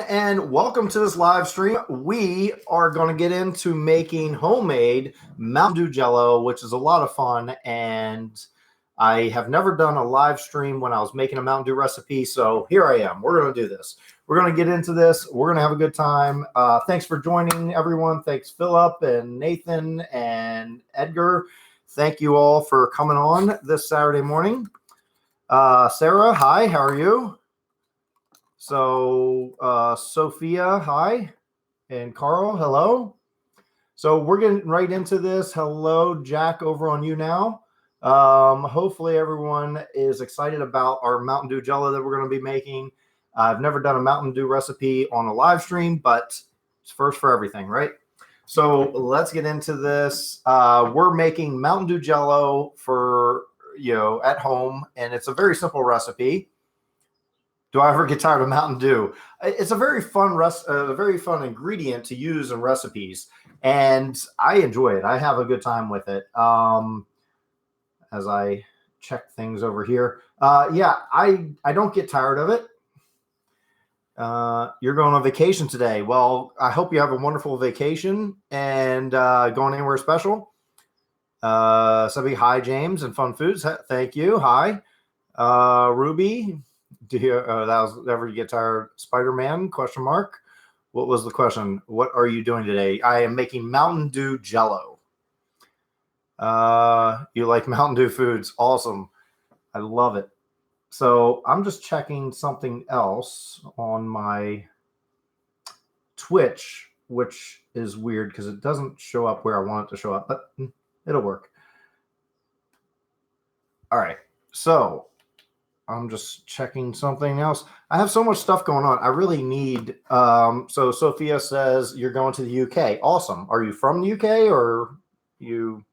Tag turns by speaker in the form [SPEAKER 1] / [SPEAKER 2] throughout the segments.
[SPEAKER 1] and welcome to this live stream. We are going to get into making homemade Mountain Dew Jello, which is a lot of fun. And I have never done a live stream when I was making a Mountain Dew recipe. So here I am. We're going to do this. We're going to get into this. We're going to have a good time. Thanks for joining, everyone. Thanks, Philip and Nathan and Edgar. Thank you all for coming on this Saturday morning. Sarah, hi. How are you? So Sophia, hi, and Carl, hello. So we're getting right into this. Hello, Jack, over on you now. Hopefully everyone is excited about our Mountain Dew Jello that we're going to be making. I've never done a Mountain Dew recipe on a live stream, but it's first for everything, right? So let's get into this. We're making Mountain Dew Jello for, at home, and it's a very simple recipe. Do I ever get tired of Mountain Dew? It's a very fun ingredient to use in recipes, and I enjoy it. I have a good time with it. As I check things over here, I don't get tired of it. You're going on vacation today. Well, I hope you have a wonderful vacation and going anywhere special. Somebody, hi, James and FunFoods. Thank you. Hi, Ruby. Do you that was ever get tired? Spider-Man? Question mark. What was the question? What are you doing today? I am making Mountain Dew Jello. You like Mountain Dew foods? Awesome. I love it. So I'm just checking something else on my Twitch, which is weird because it doesn't show up where I want it to show up, but it'll work. All right. So I'm just checking something else. I have so much stuff going on. I really need. So Sophia says you're going to the UK. Awesome. Are you from the UK or you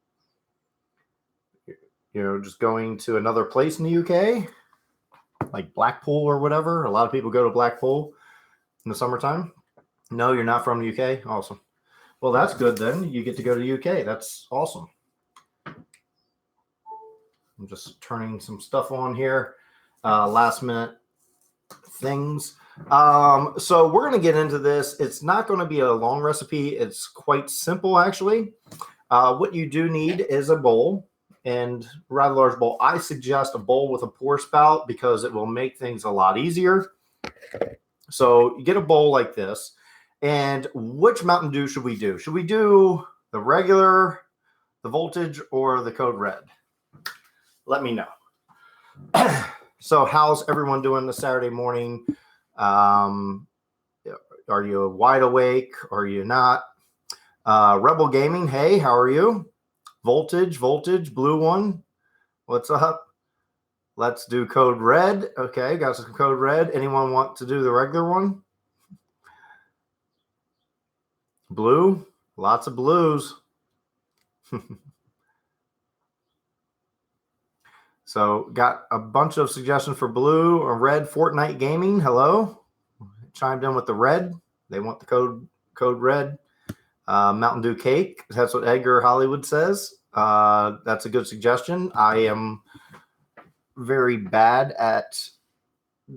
[SPEAKER 1] just going to another place in the UK, like Blackpool or whatever? A lot of people go to Blackpool in the summertime. No, you're not from the UK. Awesome. Well, that's good then. You get to go to the UK. That's awesome. I'm just turning some stuff on here. Last minute things. So we're going to get into this. It's not going to be a long recipe. It's quite simple, actually. What you do need is a bowl, and rather large bowl. I suggest a bowl with a pour spout because it will make things a lot easier. So you get a bowl like this. And which Mountain Dew should we do? Should we do the regular, the voltage, or the code red? Let me know. So how's everyone doing this Saturday morning? Are you wide awake? Are you not? Rebel Gaming, hey, how are you? Voltage, blue one. What's up? Let's do code red. Okay, got some code red. Anyone want to do the regular one? Blue, lots of blues. So got a bunch of suggestions for blue or red. Fortnite Gaming, hello. Chimed in with the red. They want the code red. Mountain Dew Cake, that's what Edgar Hollywood says. That's a good suggestion. I am very bad at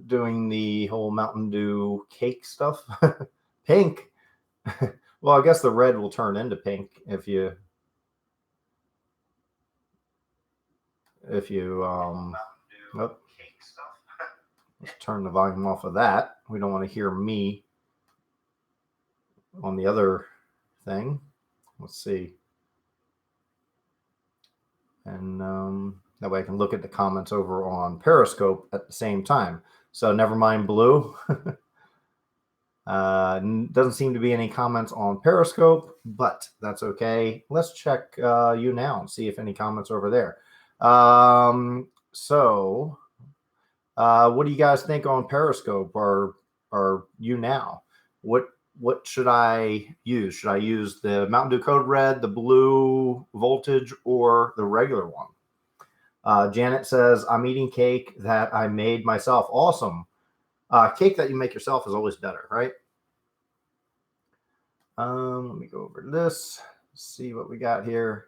[SPEAKER 1] doing the whole Mountain Dew cake stuff. Pink. Well, I guess the red will turn into pink if you let's turn the volume off of that. We don't want to hear me on the other thing. Let's see. And that way I can look at the comments over on Periscope at the same time. So never mind blue. Doesn't seem to be any comments on Periscope, but that's okay. Let's check you now and see if any comments are over there. So what do you guys think on Periscope? Or you now? What should I use? Should I use the Mountain Dew Code Red, the blue voltage, or the regular one? Janet says, I'm eating cake that I made myself. Awesome. Cake that you make yourself is always better, right? Let me go over this, see what we got here.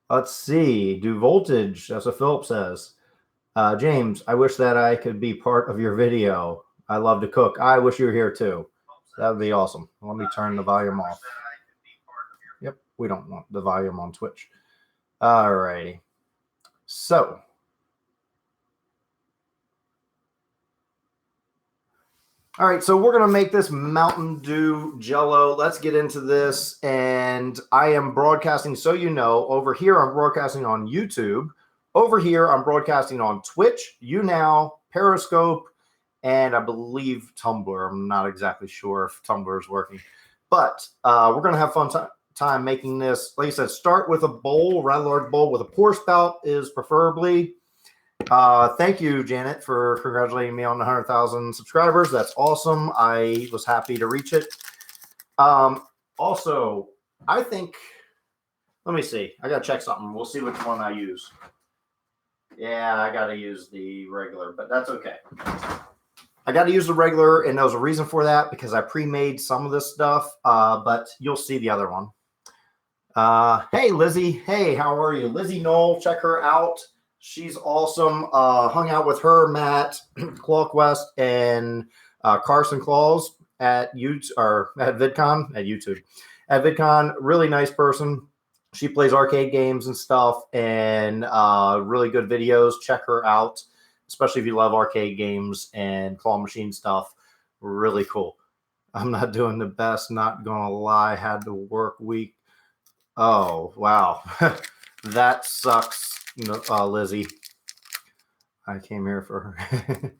[SPEAKER 1] Let's see. Do voltage. That's what Philip says. James, I wish that I could be part of your video. I love to cook. I wish you were here too. That would be awesome. Let me turn the volume off. Yep, we don't want the volume on Twitch. All righty. So, all right, so we're going to make this Mountain Dew Jello. Let's get into this. And I am broadcasting, so you know, over here I'm broadcasting on YouTube. Over here I'm broadcasting on Twitch, YouNow, Periscope, and I believe Tumblr. I'm not exactly sure if Tumblr is working. But we're going to have fun time making this. Like I said, start with a bowl, rather large bowl with a pour spout is preferably. Thank you, Janet, for congratulating me on the 100,000 subscribers. That's awesome. I was happy to reach it. Also, I think, let me see. I got to check something. We'll see which one I use. Yeah, I got to use the regular, but that's okay. I got to use the regular, and there was a reason for that because I pre-made some of this stuff, but you'll see the other one. Hey, Lizzie. Hey, how are you? Lizzie Knoll, check her out. She's awesome. Hung out with her, Matt, ClawQuest, and Carson Claus at YouTube or at VidCon at YouTube. At VidCon, really nice person. She plays arcade games and stuff, and really good videos. Check her out, especially if you love arcade games and claw machine stuff. Really cool. I'm not doing the best. Not gonna lie. Had to work week. Oh wow, that sucks. Lizzie, I came here for her.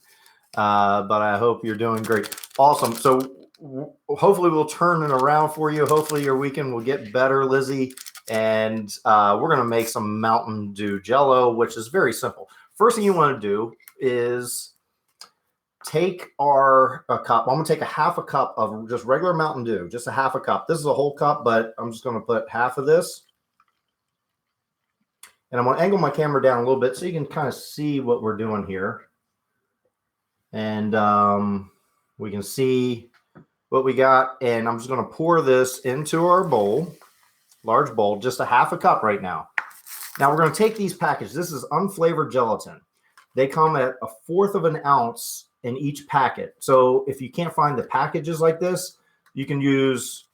[SPEAKER 1] But I hope you're doing great. Awesome. So hopefully we'll turn it around for you. Hopefully your weekend will get better, Lizzie. And we're going to make some Mountain Dew Jello, which is very simple. First thing you want to do is take a cup. I'm going to take a half a cup of just regular Mountain Dew, just a half a cup. This is a whole cup, but I'm just going to put half of this. And I'm going to angle my camera down a little bit so you can kind of see what we're doing here. And we can see what we got. And I'm just going to pour this into our bowl, large bowl, just a half a cup right now. Now we're going to take these packages. This is Unflavored Gelatin. They come at 1/4 of an ounce in each packet. So if you can't find the packages like this, you can use,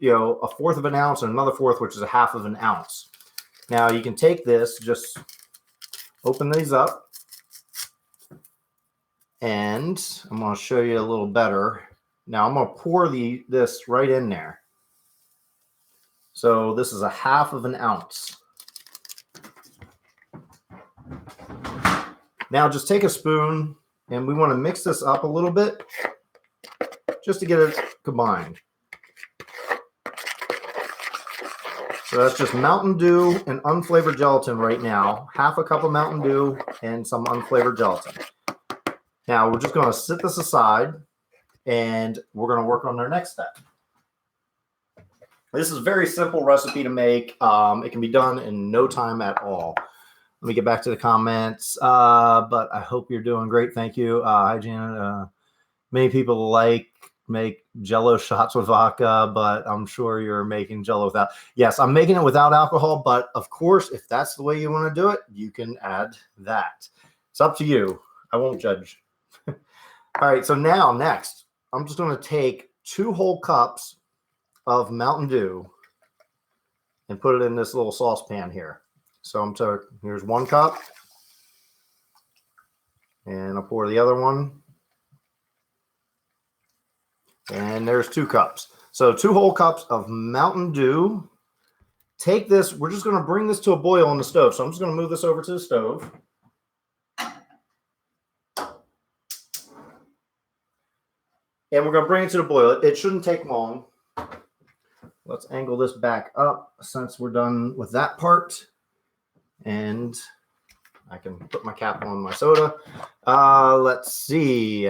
[SPEAKER 1] 1/4 of an ounce and another 1/4, which is a 1/2 of an ounce. Now you can take this, just open these up, and I'm going to show you a little better. Now I'm going to pour this right in there. So this is a 1/2 of an ounce. Now just take a spoon, and we want to mix this up a little bit just to get it combined. So that's just Mountain Dew and unflavored gelatin right now. 1/2 cup of Mountain Dew and some unflavored gelatin. Now we're just going to set this aside, and we're going to work on our next step. This is a very simple recipe to make. It can be done in no time at all. Let me get back to the comments. But I hope you're doing great. Thank you. Hi, Janet. Many people make Jello shots with vodka, but I'm sure you're making Jello without. Yes, I'm making it without alcohol, but of course, if that's the way you want to do it, you can add that. It's up to you. I won't judge. All right, so now next, I'm just going to take 2 whole cups of Mountain Dew and put it in this little saucepan here. So here's 1 cup, and I'll pour the other one. And there's 2 cups. So 2 whole cups of Mountain Dew. Take this. We're just going to bring this to a boil on the stove. So I'm just going to move this over to the stove. And we're going to bring it to the boil. It shouldn't take long. Let's angle this back up since we're done with that part. And I can put my cap on my soda. Let's see.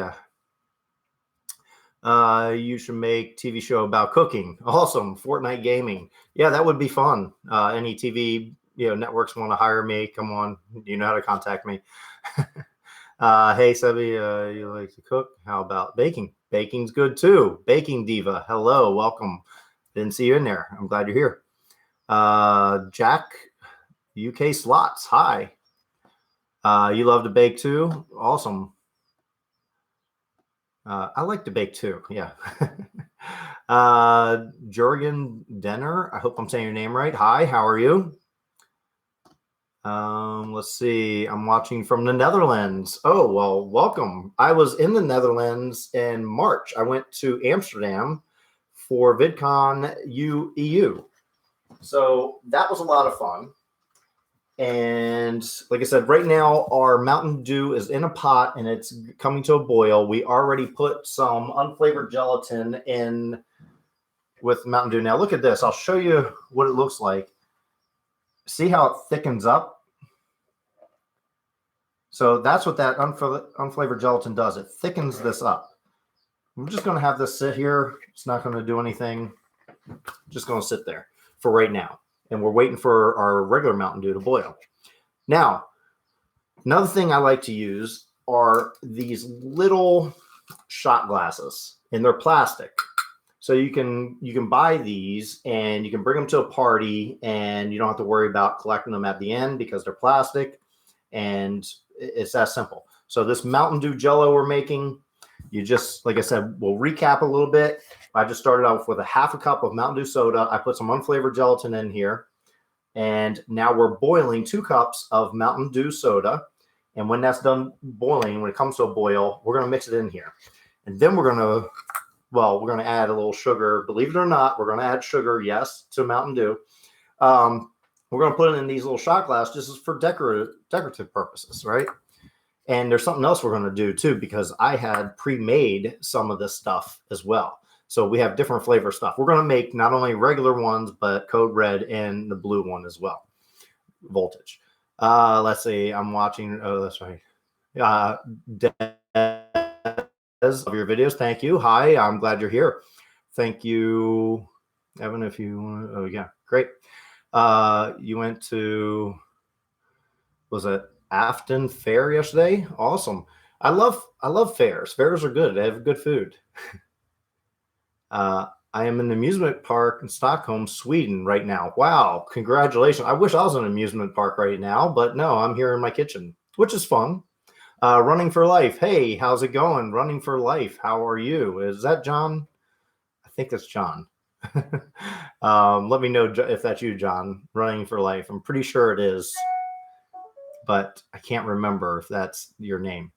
[SPEAKER 1] You should make TV show about cooking. Awesome. Fortnite gaming. Yeah, that would be fun. Any TV networks want to hire me, come on. You know how to contact me. Hey, Sebi, you like to cook? How about baking? Baking's good too. Baking Diva. Hello, welcome. Didn't see you in there. I'm glad you're here. Jack, UK Slots. Hi. You love to bake too? Awesome. I like to bake too. Yeah. Jurgen Denner. I hope I'm saying your name right. Hi, how are you? Let's see. I'm watching from the Netherlands. Oh, well, welcome. I was in the Netherlands in March. I went to Amsterdam for VidCon EU. So that was a lot of fun. And like I said, right now our Mountain Dew is in a pot and it's coming to a boil. We already put some unflavored gelatin in with Mountain Dew. Now look at this. I'll show you what it looks like. See how it thickens up? So that's what that unflavored gelatin does. It thickens this up. I'm just going to have this sit here. It's not going to do anything. Just going to sit there for right now. And we're waiting for our regular Mountain Dew to boil. Now, another thing I like to use are these little shot glasses, and they're plastic. So you can buy these and you can bring them to a party, and you don't have to worry about collecting them at the end because they're plastic, and it's that simple. So this Mountain Dew Jello we're making, you just, like I said, we'll recap a little bit. I just started off with a half a cup of Mountain Dew soda. I put some unflavored gelatin in here. And now we're boiling 2 cups of Mountain Dew soda. And when that's done boiling, when it comes to a boil, we're going to mix it in here. And then we're going to add a little sugar. Believe it or not, we're going to add sugar, yes, to Mountain Dew. We're going to put it in these little shot glasses just for decorative purposes, right? And there's something else we're going to do too, because I had pre-made some of this stuff as well. So we have different flavor stuff. We're going to make not only regular ones, but Code Red and the blue one as well. Voltage. Let's see. I'm watching. Oh, that's right. Des, of your videos. Thank you. Hi. I'm glad you're here. Thank you, Evan. If you want. Oh yeah, great. You went to. Was it Afton Fair yesterday? Awesome. I love fairs. Fairs are good. They have good food. I am in an amusement park in Stockholm, Sweden right now. Wow, congratulations. I wish I was in an amusement park right now, but no, I'm here in my kitchen, which is fun. Running for Life. Hey, how's it going? Running for Life. How are you? Is that John? I think that's John. Let me know if that's you, John. Running for Life. I'm pretty sure it is, but I can't remember if that's your name.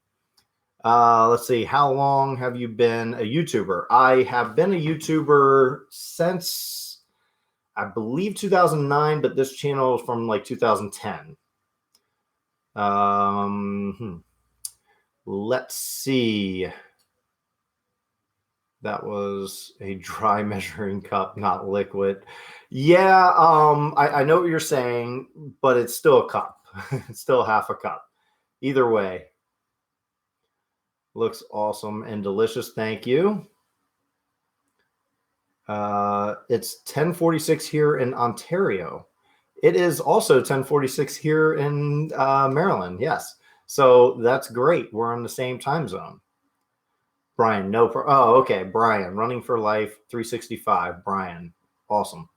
[SPEAKER 1] Let's see. How long have you been a YouTuber? I have been a YouTuber since, I believe, 2009, but this channel is from like 2010. Let's see. That was a dry measuring cup, not liquid. Yeah, I know what you're saying, but it's still a cup. It's still half a cup. Either way. Looks awesome and delicious. Thank you. It's 10:46 here in Ontario. It is also 10:46 here in Maryland. Yes. So that's great. We're on the same time zone. Brian, okay. Brian, Running for Life 365. Brian, awesome.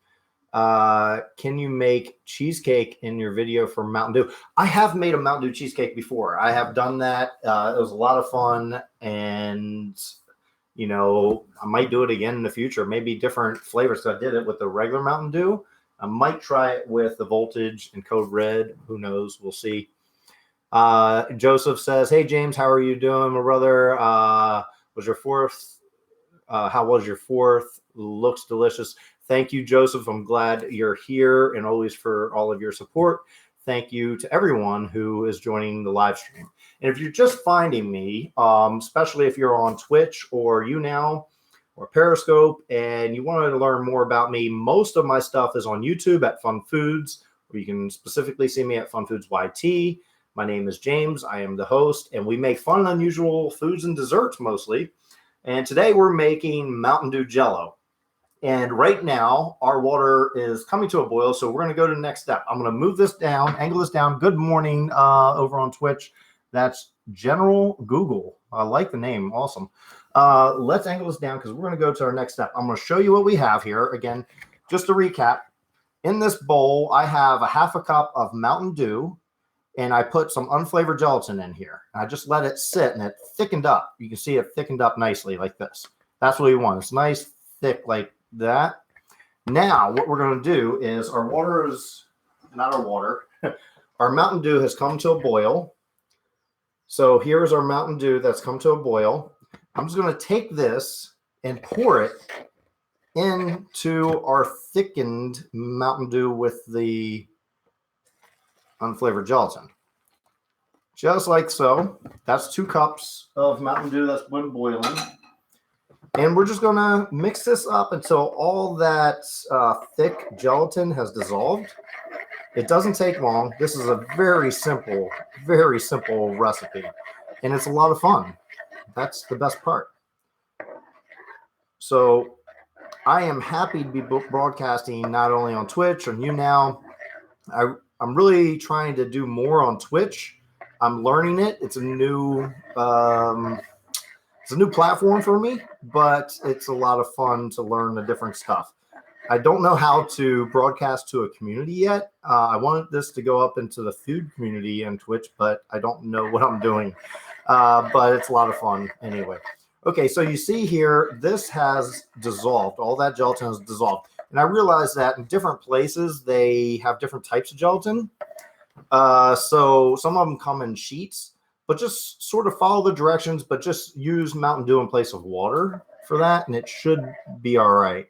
[SPEAKER 1] Can you make cheesecake in your video for Mountain Dew? I have made a Mountain Dew cheesecake before. I have done that. It was a lot of fun, and I might do it again in the future. Maybe different flavors. So I did it with the regular Mountain Dew. I might try it with the Voltage and Code Red. Who knows? We'll see. Joseph says, "Hey James, how are you doing, my brother? Was your fourth? How was your fourth? Looks delicious." Thank you, Joseph. I'm glad you're here, and always for all of your support. Thank you to everyone who is joining the live stream. And if you're just finding me, especially if you're on Twitch or YouNow or Periscope, and you wanted to learn more about me, most of my stuff is on YouTube at FunFoods, where you can specifically see me at FunFoods YT. My name is James. I am the host, and we make fun and unusual foods and desserts mostly. And today we're making Mountain Dew Jello. And right now, our water is coming to a boil, so we're going to go to the next step. I'm going to move this down, angle this down. Good morning over on Twitch. That's General Google. I like the name. Awesome. Let's angle this down because we're going to go to our next step. I'm going to show you what we have here. Again, just to recap, in this bowl, I have a half a cup of Mountain Dew. and I put some unflavored gelatin in here. I just let it sit, and it thickened up. You can see it thickened up nicely like this. That's what we want. It's nice, thick like that. Now, what we're going to do is our Mountain Dew has come to a boil. So here's our Mountain Dew that's come to a boil. I'm just going to take this and pour it into our thickened Mountain Dew with the unflavored gelatin. Just like so. That's 2 cups of Mountain Dew that's been boiling. And we're just going to mix this up until all that thick gelatin has dissolved. It doesn't take long. This is a very simple recipe. And it's a lot of fun. That's the best part. So I am happy to be broadcasting not only on Twitch, on YouNow. I'm really trying to do more on Twitch. I'm learning it. It's a new platform for me, but it's a lot of fun to learn the different stuff. I don't know how to broadcast to a community yet. I wanted this to go up into the food community on Twitch, but I don't know what I'm doing. But it's a lot of fun anyway. Okay, so you see here, this has dissolved. All that gelatin has dissolved. And I realized that in different places, they have different types of gelatin. So some of them come in sheets, but just sort of follow the directions, but just use Mountain Dew in place of water for that, and it should be all right.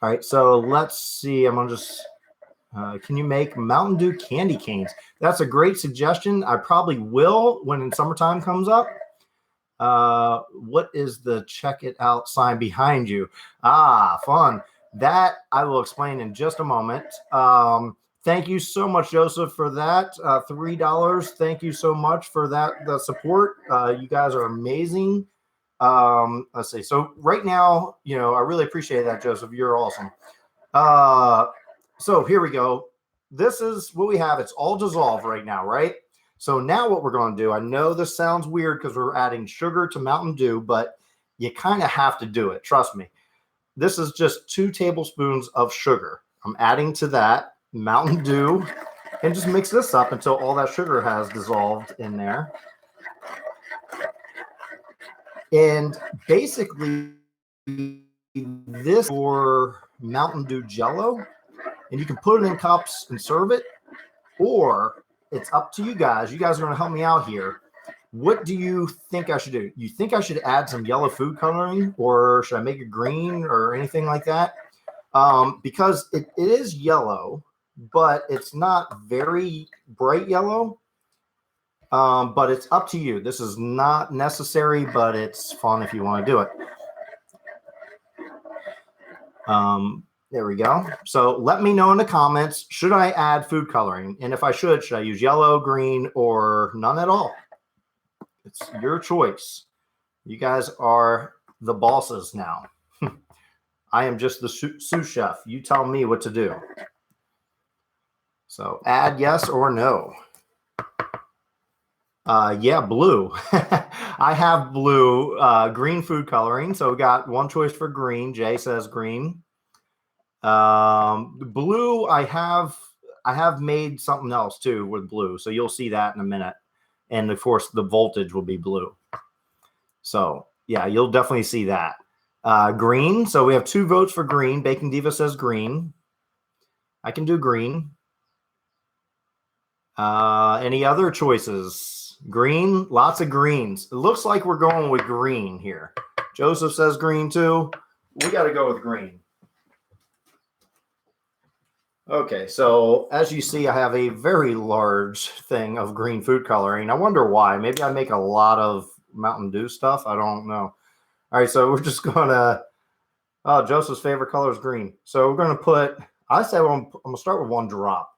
[SPEAKER 1] All right, so let's see. I'm going to just, can you make Mountain Dew candy canes? That's a great suggestion. I probably will when summertime comes up. What is the check it out sign behind you? Ah, fun. That I will explain in just a moment. Thank you so much, Joseph, for that. $3. Thank you so much for that, the support. You guys are amazing. Let's see. So right now, I really appreciate that, Joseph. You're awesome. So here we go. This is what we have. It's all dissolved right now, right? So now what we're going to do, I know this sounds weird because we're adding sugar to Mountain Dew, but you kind of have to do it. Trust me. This is just 2 tablespoons of sugar. I'm adding to that Mountain Dew and just mix this up until all that sugar has dissolved in there. And basically, this is for Mountain Dew Jello, and you can put it in cups and serve it, or it's up to you guys. You guys are going to help me out here. What do you think I should do? You think I should add some yellow food coloring, or should I make it green or anything like that? Because it is yellow, but it's not very bright yellow. But it's up to you. This is not necessary, but it's fun if you want to do it. There we go. So let me know in the comments, should I add food coloring? And if I should I use yellow, green, or none at all? It's your choice. You guys are the bosses now. I am just the sous chef. You tell me what to do. So add yes or no. Yeah, blue. I have blue, green food coloring. So we got one choice for green. Jay says green. Blue, I have made something else too with blue. So you'll see that in a minute. And of course the voltage will be blue. So yeah, you'll definitely see that. Green. So we have 2 votes for green. Bacon Diva says green. I can do green. Any other choices? Green, lots of greens. It looks like we're going with green here. Joseph says green too. We got to go with green. Okay, so as you see, I have a very large thing of green food coloring. I wonder why. Maybe I make a lot of Mountain Dew stuff. I don't know. All right, so we're just going to, Joseph's favorite color is green. So we're going to put, I say I'm going to start with 1 drop.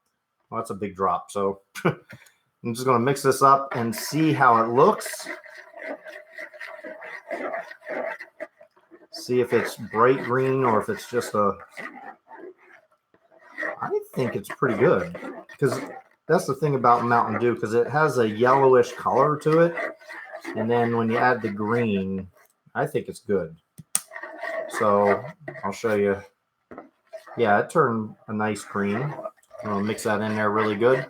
[SPEAKER 1] Well, that's a big drop. So I'm just going to mix this up and see how it looks. See if it's bright green or if it's just a, I think it's pretty good because that's the thing about Mountain Dew, because it has a yellowish color to it. And then when you add the green, I think it's good. So I'll show you. Yeah, it turned a nice green. I'm going to mix that in there really good.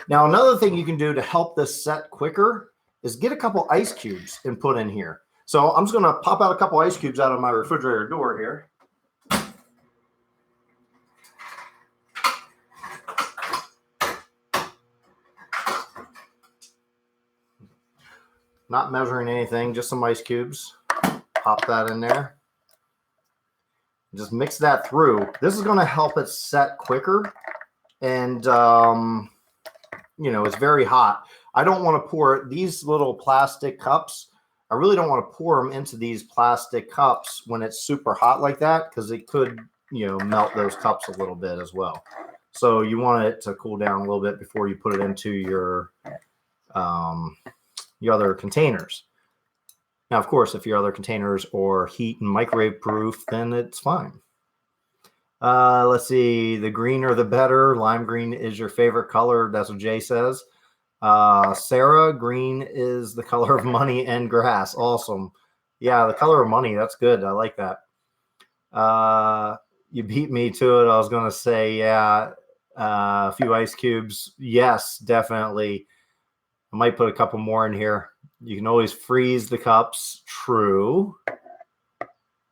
[SPEAKER 1] Now, another thing you can do to help this set quicker is get a couple ice cubes and put in here. So I'm just going to pop out a couple ice cubes out of my refrigerator door here. Not measuring anything, just some ice cubes. Pop that in there. Just mix that through. This is going to help it set quicker. And, you know, it's very hot. I don't want to pour these little plastic cups. I really don't want to pour them into these plastic cups when it's super hot like that, because it could, you know, melt those cups a little bit as well. So you want it to cool down a little bit before you put it into your other containers. Now, of course, if your other containers are heat and microwave proof, then it's fine. Let's see. The greener, the better. Lime green is your favorite color. That's what Jay says. Sarah, green is the color of money and grass. Awesome. Yeah, the color of money. That's good. I like that. You beat me to it. I was going to say, yeah, a few ice cubes. Yes, definitely. I might put a couple more in here. You can always freeze the cups. True.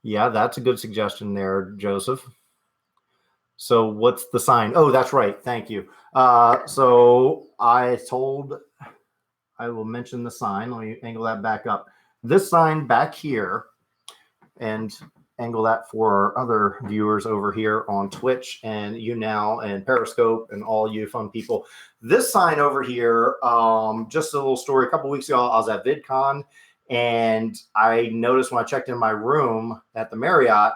[SPEAKER 1] Yeah, that's a good suggestion there, Joseph. So what's the sign? Oh, that's right. Thank you. So I will mention the sign. Let me angle that back up. This sign back here, and angle that for our other viewers over here on Twitch and YouNow and Periscope and all you fun people. This sign over here, just a little story. A couple weeks ago, I was at VidCon, and I noticed when I checked in my room at the Marriott,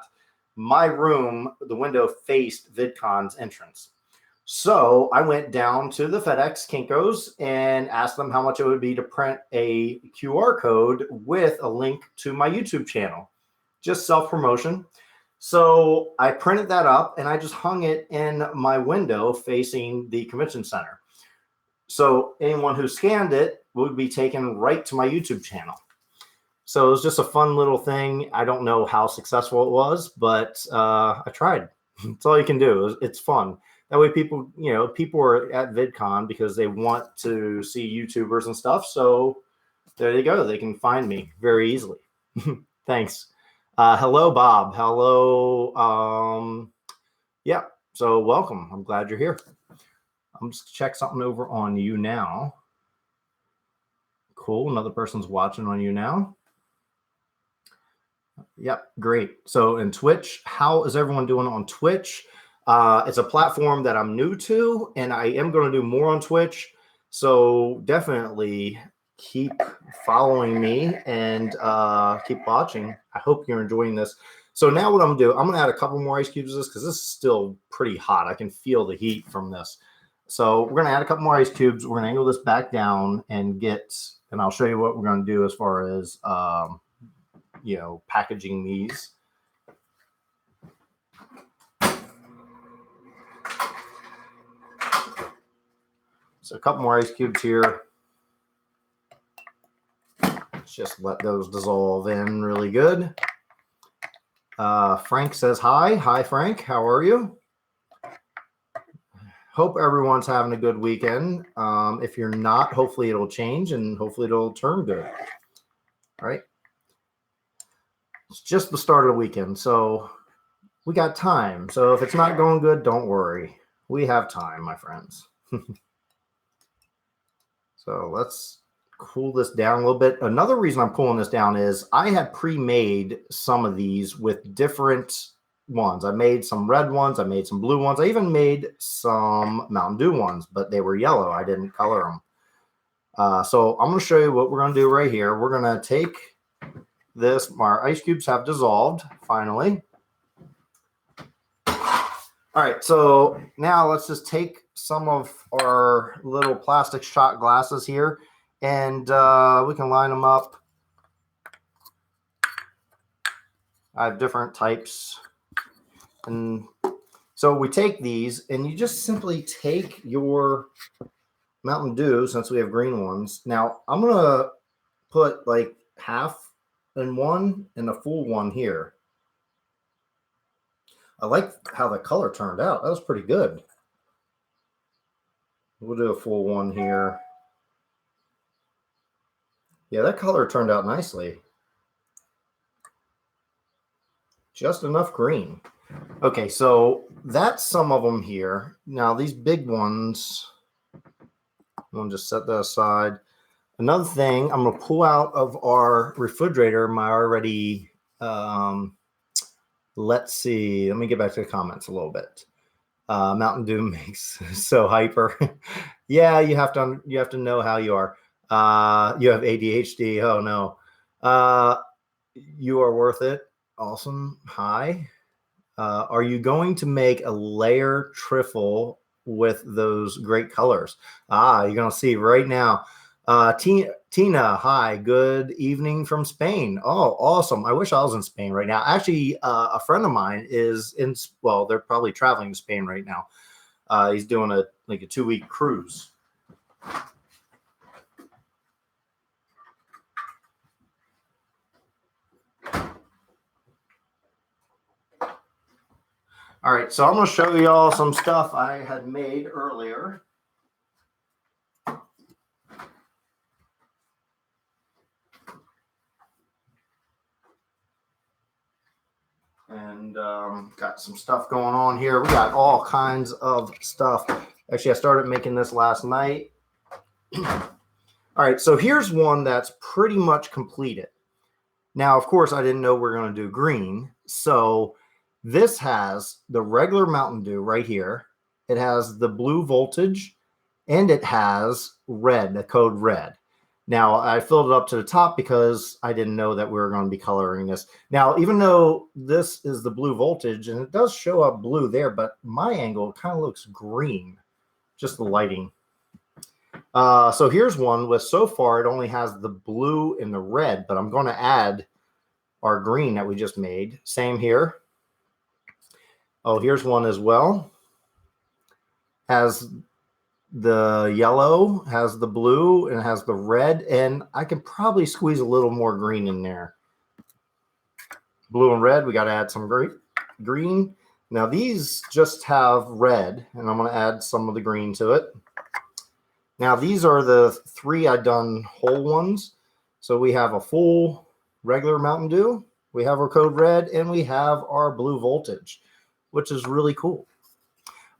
[SPEAKER 1] my room, the window faced VidCon's entrance. So I went down to the FedEx Kinko's and asked them how much it would be to print a QR code with a link to my YouTube channel. Just self-promotion. So I printed that up and I just hung it in my window facing the convention center. So anyone who scanned it would be taken right to my YouTube channel. So it was just a fun little thing. I don't know how successful it was, but I tried. That's all you can do. It's fun. That way people, you know, people are at VidCon because they want to see YouTubers and stuff. So there you go. They can find me very easily. Thanks. Hello, Bob. Hello. Yeah. So welcome. I'm glad you're here. I'm just check something over on YouNow. Cool. Another person's watching on YouNow. Yep. Great. So in Twitch, how is everyone doing on Twitch? It's a platform that I'm new to, and I am going to do more on Twitch. So definitely keep following me and keep watching. I hope you're enjoying this. So now what I'm going to do, I'm going to add a couple more ice cubes to this because this is still pretty hot. I can feel the heat from this. So we're going to add a couple more ice cubes. We're going to angle this back down and I'll show you what we're going to do as far as, you know, packaging these. So a couple more ice cubes here. Let's just let those dissolve in really good. Frank says hi. Hi, Frank. How are you? Hope everyone's having a good weekend. If you're not, hopefully it'll change and hopefully it'll turn good. All right. It's just the start of the weekend, so we got time. So if it's not going good, don't worry. We have time, my friends. So let's cool this down a little bit. Another reason I'm cooling this down is I had pre-made some of these with different ones. I made some red ones. I made some blue ones. I even made some Mountain Dew ones, but they were yellow. I didn't color them. So I'm going to show you what we're going to do right here. We're going to take this. Our ice cubes have dissolved finally. All right, so now let's just take some of our little plastic shot glasses here, and we can line them up. I have different types. And so we take these, and you just simply take your Mountain Dew, since we have green ones. Now, I'm going to put like half in one and a full one here. I like how the color turned out. That was pretty good. We'll do a full one here. Yeah, that color turned out nicely. Just enough green. Okay, so that's some of them here. Now these big ones, I'm just set that aside. Another thing, I'm going to pull out of our refrigerator my already, let's see, let me get back to the comments a little bit. Mountain Dew makes so hyper. Yeah, you have to know how you are. You have ADHD. Oh no. You are worth it. Awesome. Hi. Are you going to make a layer trifle with those great colors? You're going to see right now. Tina, hi, good evening from Spain. Oh, awesome. I wish I was in Spain right now. Actually, a friend of mine is in, well, they're probably traveling to Spain right now. He's doing a 2-week cruise. All right, so I'm going to show y'all some stuff I had made earlier. And got some stuff going on here. We got all kinds of stuff. Actually, I started making this last night. All right, so here's one that's pretty much completed. Now, of course, I didn't know we were going to do green. So this has the regular Mountain Dew right here. It has the blue voltage, and it has red, the code red. Now, I filled it up to the top because I didn't know that we were going to be coloring this. Now, even though this is the blue voltage, and it does show up blue there, but my angle kind of looks green, just the lighting. So here's one with, so far, it only has the blue and the red, but I'm going to add our green that we just made. Same here. Oh, here's one as well. Has the yellow, has the blue, and has the red, and I can probably squeeze a little more green in there. Blue and red, we got to add some green. Now these just have red, and I'm going to add some of the green to it. Now these are the 3 I done whole ones. So we have a full regular Mountain Dew, we have our code red, and we have our blue voltage, which is really cool.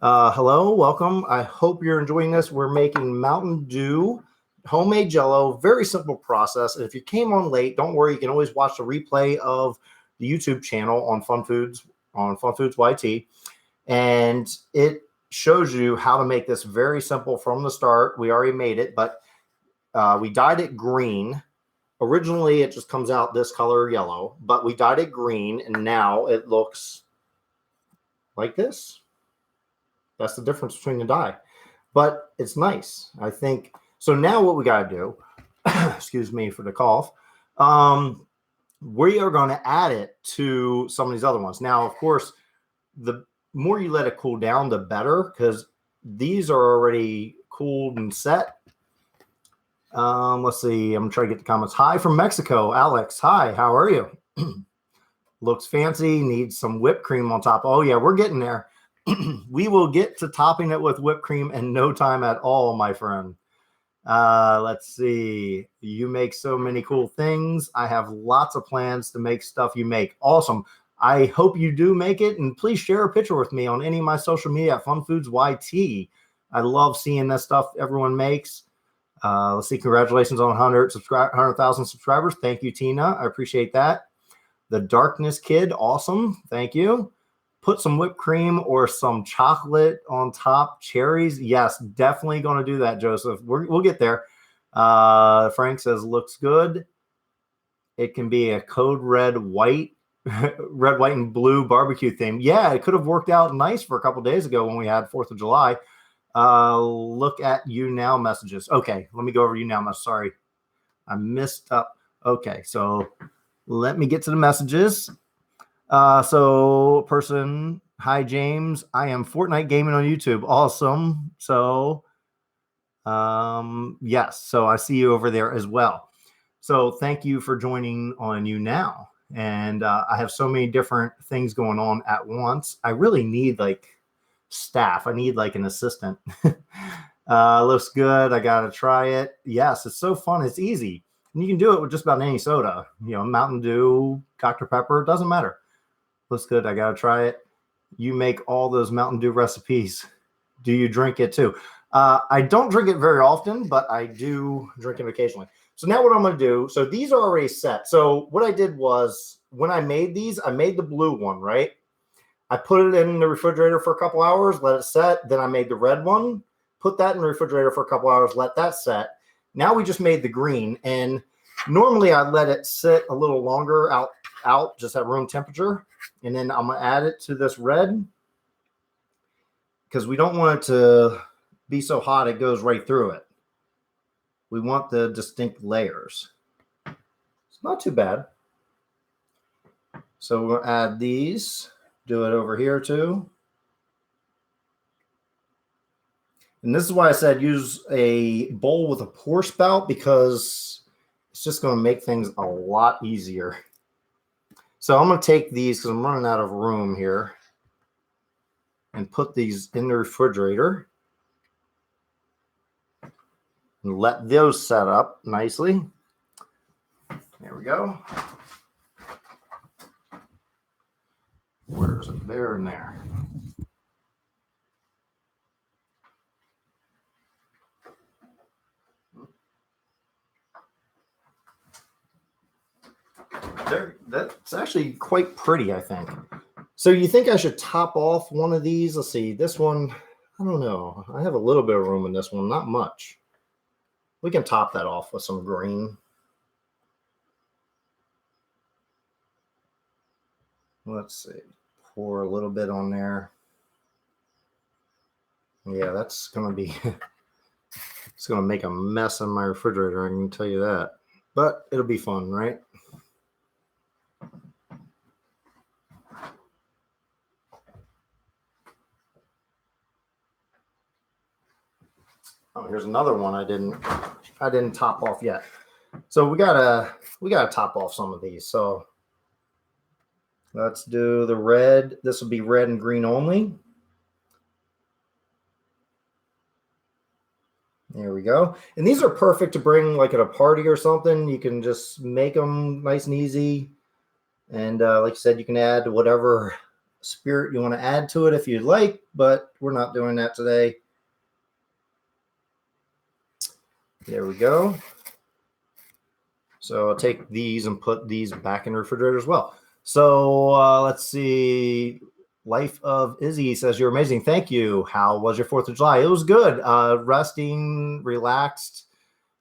[SPEAKER 1] Hello, welcome. I hope you're enjoying this. We're making Mountain Dew homemade Jello. Very simple process. And if you came on late, don't worry. You can always watch the replay of the YouTube channel on FunFoods, on FunFoods YT. And it shows you how to make this very simple from the start. We already made it, but we dyed it green. Originally, it just comes out this color yellow, but we dyed it green, and now it looks like this. That's the difference between the dye, but it's nice, I think. So now what we got to do, excuse me for the cough, we are going to add it to some of these other ones. Now, of course, the more you let it cool down, the better, because these are already cooled and set. Let's see. I'm trying to get the comments. Hi from Mexico, Alex. Hi, how are you? Looks fancy. Needs some whipped cream on top. Oh yeah, we're getting there. We will get to topping it with whipped cream in no time at all, my friend. Let's see. You make so many cool things. I have lots of plans to make stuff you make. Awesome. I hope you do make it, and please share a picture with me on any of my social media at FunFoods YT. I love seeing that stuff everyone makes. Let's see. Congratulations on 100,000 subscribers. Thank you, Tina. I appreciate that. The Darkness Kid. Awesome. Thank you. Put some whipped cream or some chocolate on top. Cherries. Yes, definitely going to do that, Joseph. We'll get there. Frank says, looks good. It can be a code red, white, red, white, and blue barbecue theme. Yeah, it could have worked out nice for a couple days ago when we had 4th of July. Look at you now messages. Okay, let me go over you now. Sorry, I missed up. Okay, so let me get to the messages. So person, hi James, I am Fortnite gaming on YouTube. Awesome. So, yes, so I see you over there as well. So thank you for joining on You Now. And, I have so many different things going on at once. I really need like staff. I need like an assistant. Looks good. I got to try it. Yes, it's so fun. It's easy. And you can do it with just about any soda. Mountain Dew, Dr. Pepper, doesn't matter. Looks good. I got to try it. You make all those Mountain Dew recipes. Do you drink it too? I don't drink it very often, but I do drink it occasionally. So now what I'm going to do, so these are already set. So what I did was when I made these, I made the blue one, right? I put it in the refrigerator for a couple hours, let it set. Then I made the red one, put that in the refrigerator for a couple hours, let that set. Now we just made the green. And normally I let it sit a little longer out just at room temperature. And then I'm going to add it to this red because we don't want it to be so hot it goes right through it. We want the distinct layers. It's not too bad. So we'll add these. Do it over here too. And this is why I said use a bowl with a pour spout, because it's just going to make things a lot easier. So I'm going to take these because I'm running out of room here and put these in the refrigerator and let those set up nicely. There we go. Where is it? There and there. That's actually quite pretty, I think. So you think I should top off one of these? Let's see. This one, I don't know. I have a little bit of room in this one, not much. We can top that off with some green. Let's see. Pour a little bit on there. Yeah, that's going to be, it's going to make a mess in my refrigerator, I can tell you that. But it'll be fun, right? Oh, here's another one I didn't top off yet. So we gotta top off some of these. So let's do the red. This will be red and green only. There we go. And these are perfect to bring like at a party or something. You can just make them nice and easy. And like I said, you can add whatever spirit you want to add to it if you'd like, but we're not doing that today. There we go. So I'll take these and put these back in the refrigerator as well. So let's see. Life of Izzy says, you're amazing. Thank you. How was your 4th of July? It was good. Resting, relaxed.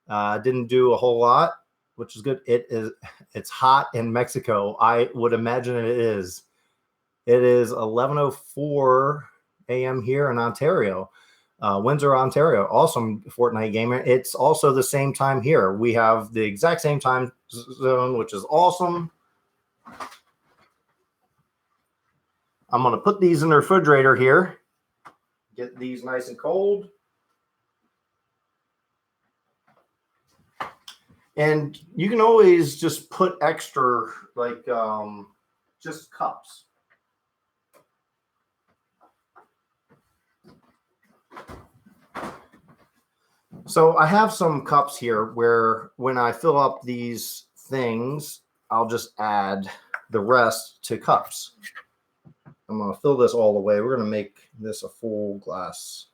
[SPEAKER 1] Didn't do a whole lot, which is good. It's hot in Mexico. I would imagine it is. It is 11:04 a.m. here in Ontario. Windsor, Ontario. Awesome Fortnite gamer. It's also the same time here. We have the exact same time zone, which is awesome. I'm going to put these in the refrigerator here. Get these nice and cold. And you can always just put extra, like just cups. So I have some cups here where when I fill up these things, I'll just add the rest to cups. I'm going to fill this all the way. We're going to make this a full glass.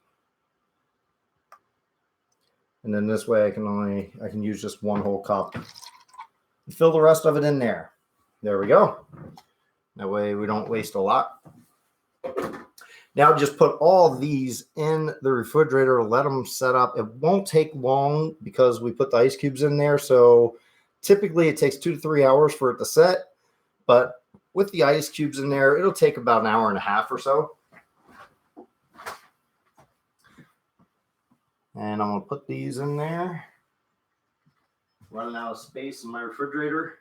[SPEAKER 1] And then this way I can use just one whole cup. Fill the rest of it in there. There we go. That way we don't waste a lot. Now just put all these in the refrigerator, let them set up. It won't take long because we put the ice cubes in there. So typically it takes 2 to 3 hours for it to set. But with the ice cubes in there, it'll take about 1.5 hours or so. And I'm going to put these in there. Running out of space in my refrigerator.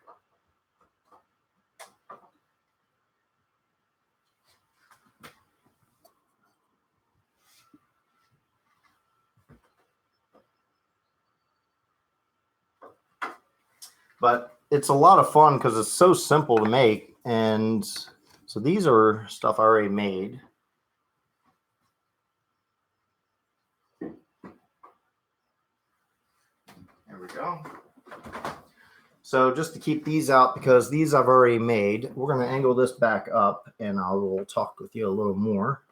[SPEAKER 1] But it's a lot of fun because it's so simple to make. And so these are stuff I already made. we go. So just to keep these out, because these I've already made, we're going to angle this back up and I will talk with you a little more.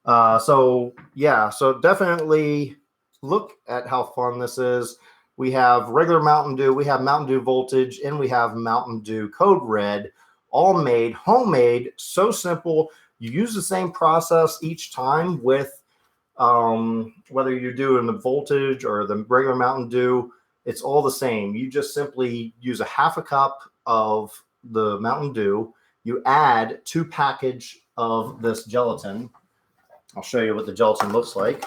[SPEAKER 1] So definitely look at how fun this is. We have regular Mountain Dew, we have Mountain Dew Voltage, and we have Mountain Dew Code Red, all made, homemade, so simple. You use the same process each time with whether you're doing the Voltage or the regular Mountain Dew, it's all the same. You just simply use a half a cup of the Mountain Dew. You add 2 packages of this gelatin. I'll show you what the gelatin looks like.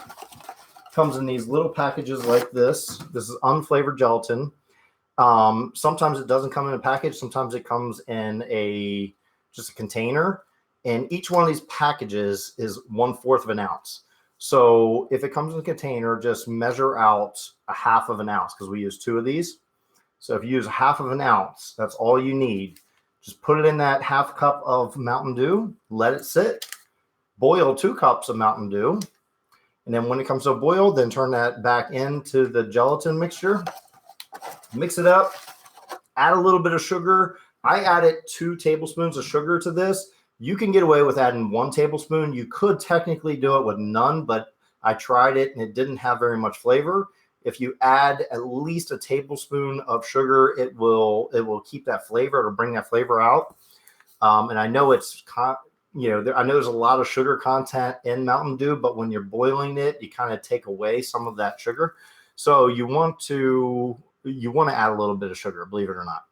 [SPEAKER 1] Comes in these little packages like this. This is unflavored gelatin. Sometimes it doesn't come in a package. Sometimes it comes in just a container. And each one of these packages is 1/4 of an ounce. So if it comes in a container, just measure out a half of an ounce because we use 2 of these. So if you use a half of an ounce, that's all you need. Just put it in that half cup of Mountain Dew, let it sit, boil 2 cups of Mountain Dew. And then when it comes to a boil, then turn that back into the gelatin mixture, mix it up, add a little bit of sugar. I added 2 tablespoons of sugar to this. You can get away with adding 1 tablespoon. You could technically do it with none, but I tried it and it didn't have very much flavor. If you add at least a tablespoon of sugar, it will keep that flavor. It'll bring that flavor out. And I know I know there's a lot of sugar content in Mountain Dew, but when you're boiling it, you kind of take away some of that sugar. So you want to add a little bit of sugar, believe it or not.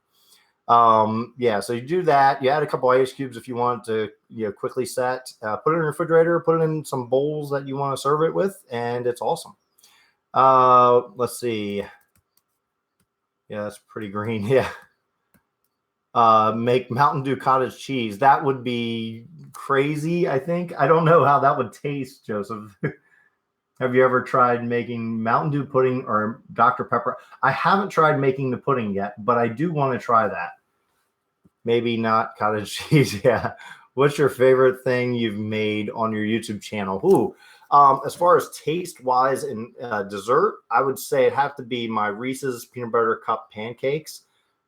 [SPEAKER 1] So you do that. You add a couple ice cubes if you want to, quickly set. Put it in your refrigerator. Put it in some bowls that you want to serve it with, and it's awesome. Let's see. Yeah, that's pretty green. Yeah. Make Mountain Dew cottage cheese. That would be crazy, I think. I don't know how that would taste, Joseph. Have you ever tried making Mountain Dew pudding or Dr. Pepper? I haven't tried making the pudding yet, but I do want to try that. Maybe not cottage cheese. Yeah. What's your favorite thing you've made on your YouTube channel? Ooh, as far as taste-wise and dessert, I would say it'd have to be my Reese's Peanut Butter Cup pancakes.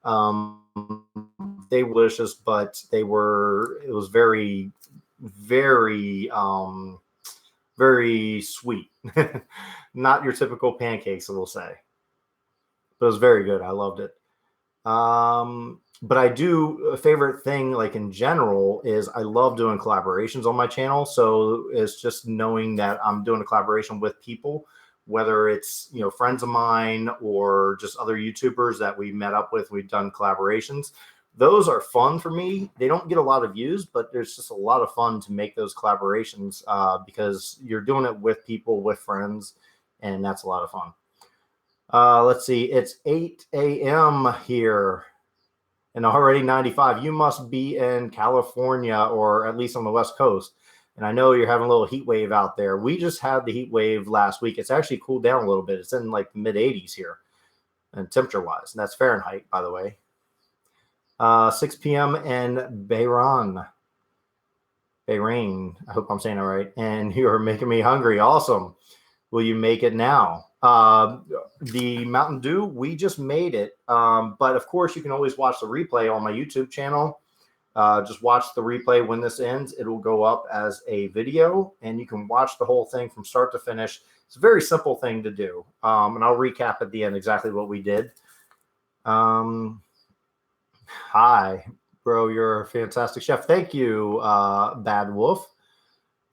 [SPEAKER 1] They were delicious, but it was very, very, very sweet. Not your typical pancakes, I will say. But it was very good. I loved it. But I do a favorite thing, like in general, is I love doing collaborations on my channel. So it's just knowing that I'm doing a collaboration with people, whether it's, friends of mine or just other YouTubers that we met up with, we've done collaborations. Those are fun for me. They don't get a lot of views, but there's just a lot of fun to make those collaborations because you're doing it with people, with friends, and that's a lot of fun. Let's see. It's 8 a.m. here and already 95. You must be in California or at least on the West Coast. And I know you're having a little heat wave out there. We just had the heat wave last week. It's actually cooled down a little bit. It's in like the mid 80s here and temperature wise. And that's Fahrenheit, by the way. 6 p.m. in Bahrain. I hope I'm saying it right. And you're making me hungry. Awesome. Will you make it now? The Mountain Dew, we just made it. But of course, you can always watch the replay on my YouTube channel. Just watch the replay when this ends. It will go up as a video, and you can watch the whole thing from start to finish. It's a very simple thing to do. And I'll recap at the end exactly what we did. Hi, bro. You're a fantastic chef. Thank you, Bad Wolf.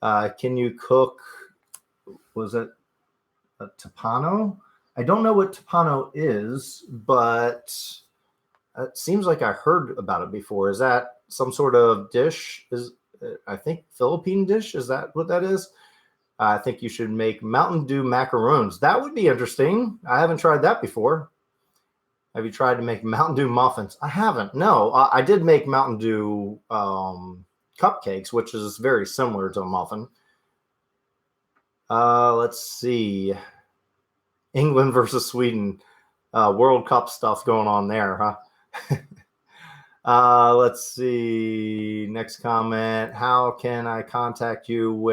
[SPEAKER 1] Can you cook, was it a Tepano? I don't know what Tepano is, but it seems like I heard about it before. Is that some sort of dish? I think Philippine dish? Is that what that is? I think you should make Mountain Dew macaroons. That would be interesting. I haven't tried that before. Have you tried to make Mountain Dew muffins? I haven't. No, I did make Mountain Dew cupcakes, which is very similar to a muffin. Let's see. England versus Sweden. World Cup stuff going on there, huh? Let's see. Next comment. How can I contact you?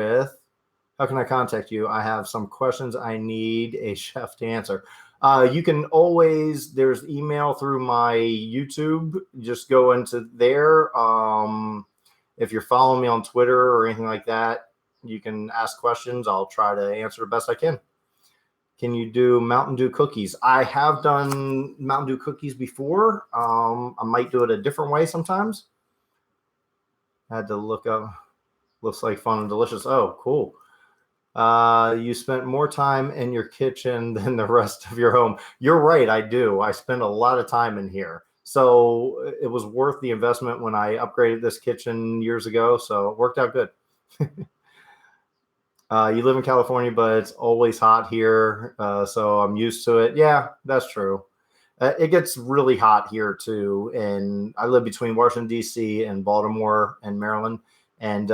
[SPEAKER 1] I have some questions I need a chef to answer. You can always, there's email through my YouTube. Just go into there. If you're following me on Twitter or anything like that, you can ask questions. I'll try to answer the best I can. Can you do Mountain Dew cookies? I have done Mountain Dew cookies before. I might do it a different way sometimes. I had to look up. Looks like fun and delicious. Oh, cool. You spent more time in your kitchen than the rest of your home. You're right, I do. I spend a lot of time in here. So it was worth the investment when I upgraded this kitchen years ago. So it worked out good. You live in California, but it's always hot here. So I'm used to it. Yeah, that's true. It gets really hot here too. And I live between Washington, D.C. and Baltimore and Maryland. And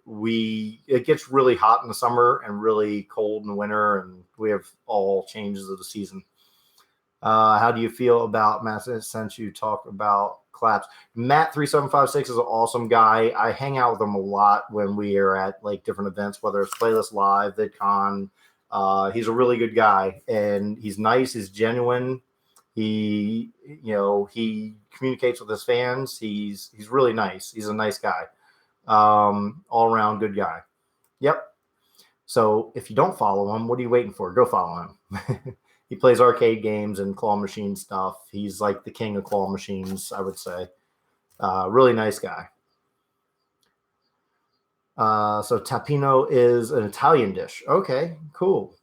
[SPEAKER 1] it gets really hot in the summer and really cold in the winter, and we have all changes of the season. How do you feel about Matt, since you talk about claps? Matt3756 is an awesome guy. I hang out with him a lot when we are at like different events, whether it's Playlist Live, VidCon. He's a really good guy, and he's nice. He's genuine. He communicates with his fans. He's really nice. He's a nice guy. All around good guy. Yep. So if you don't follow him, what are you waiting for? Go follow him. He plays arcade games and claw machine stuff. He's like the king of claw machines, I would say. Really nice guy. So tapino is an Italian dish. Okay, cool.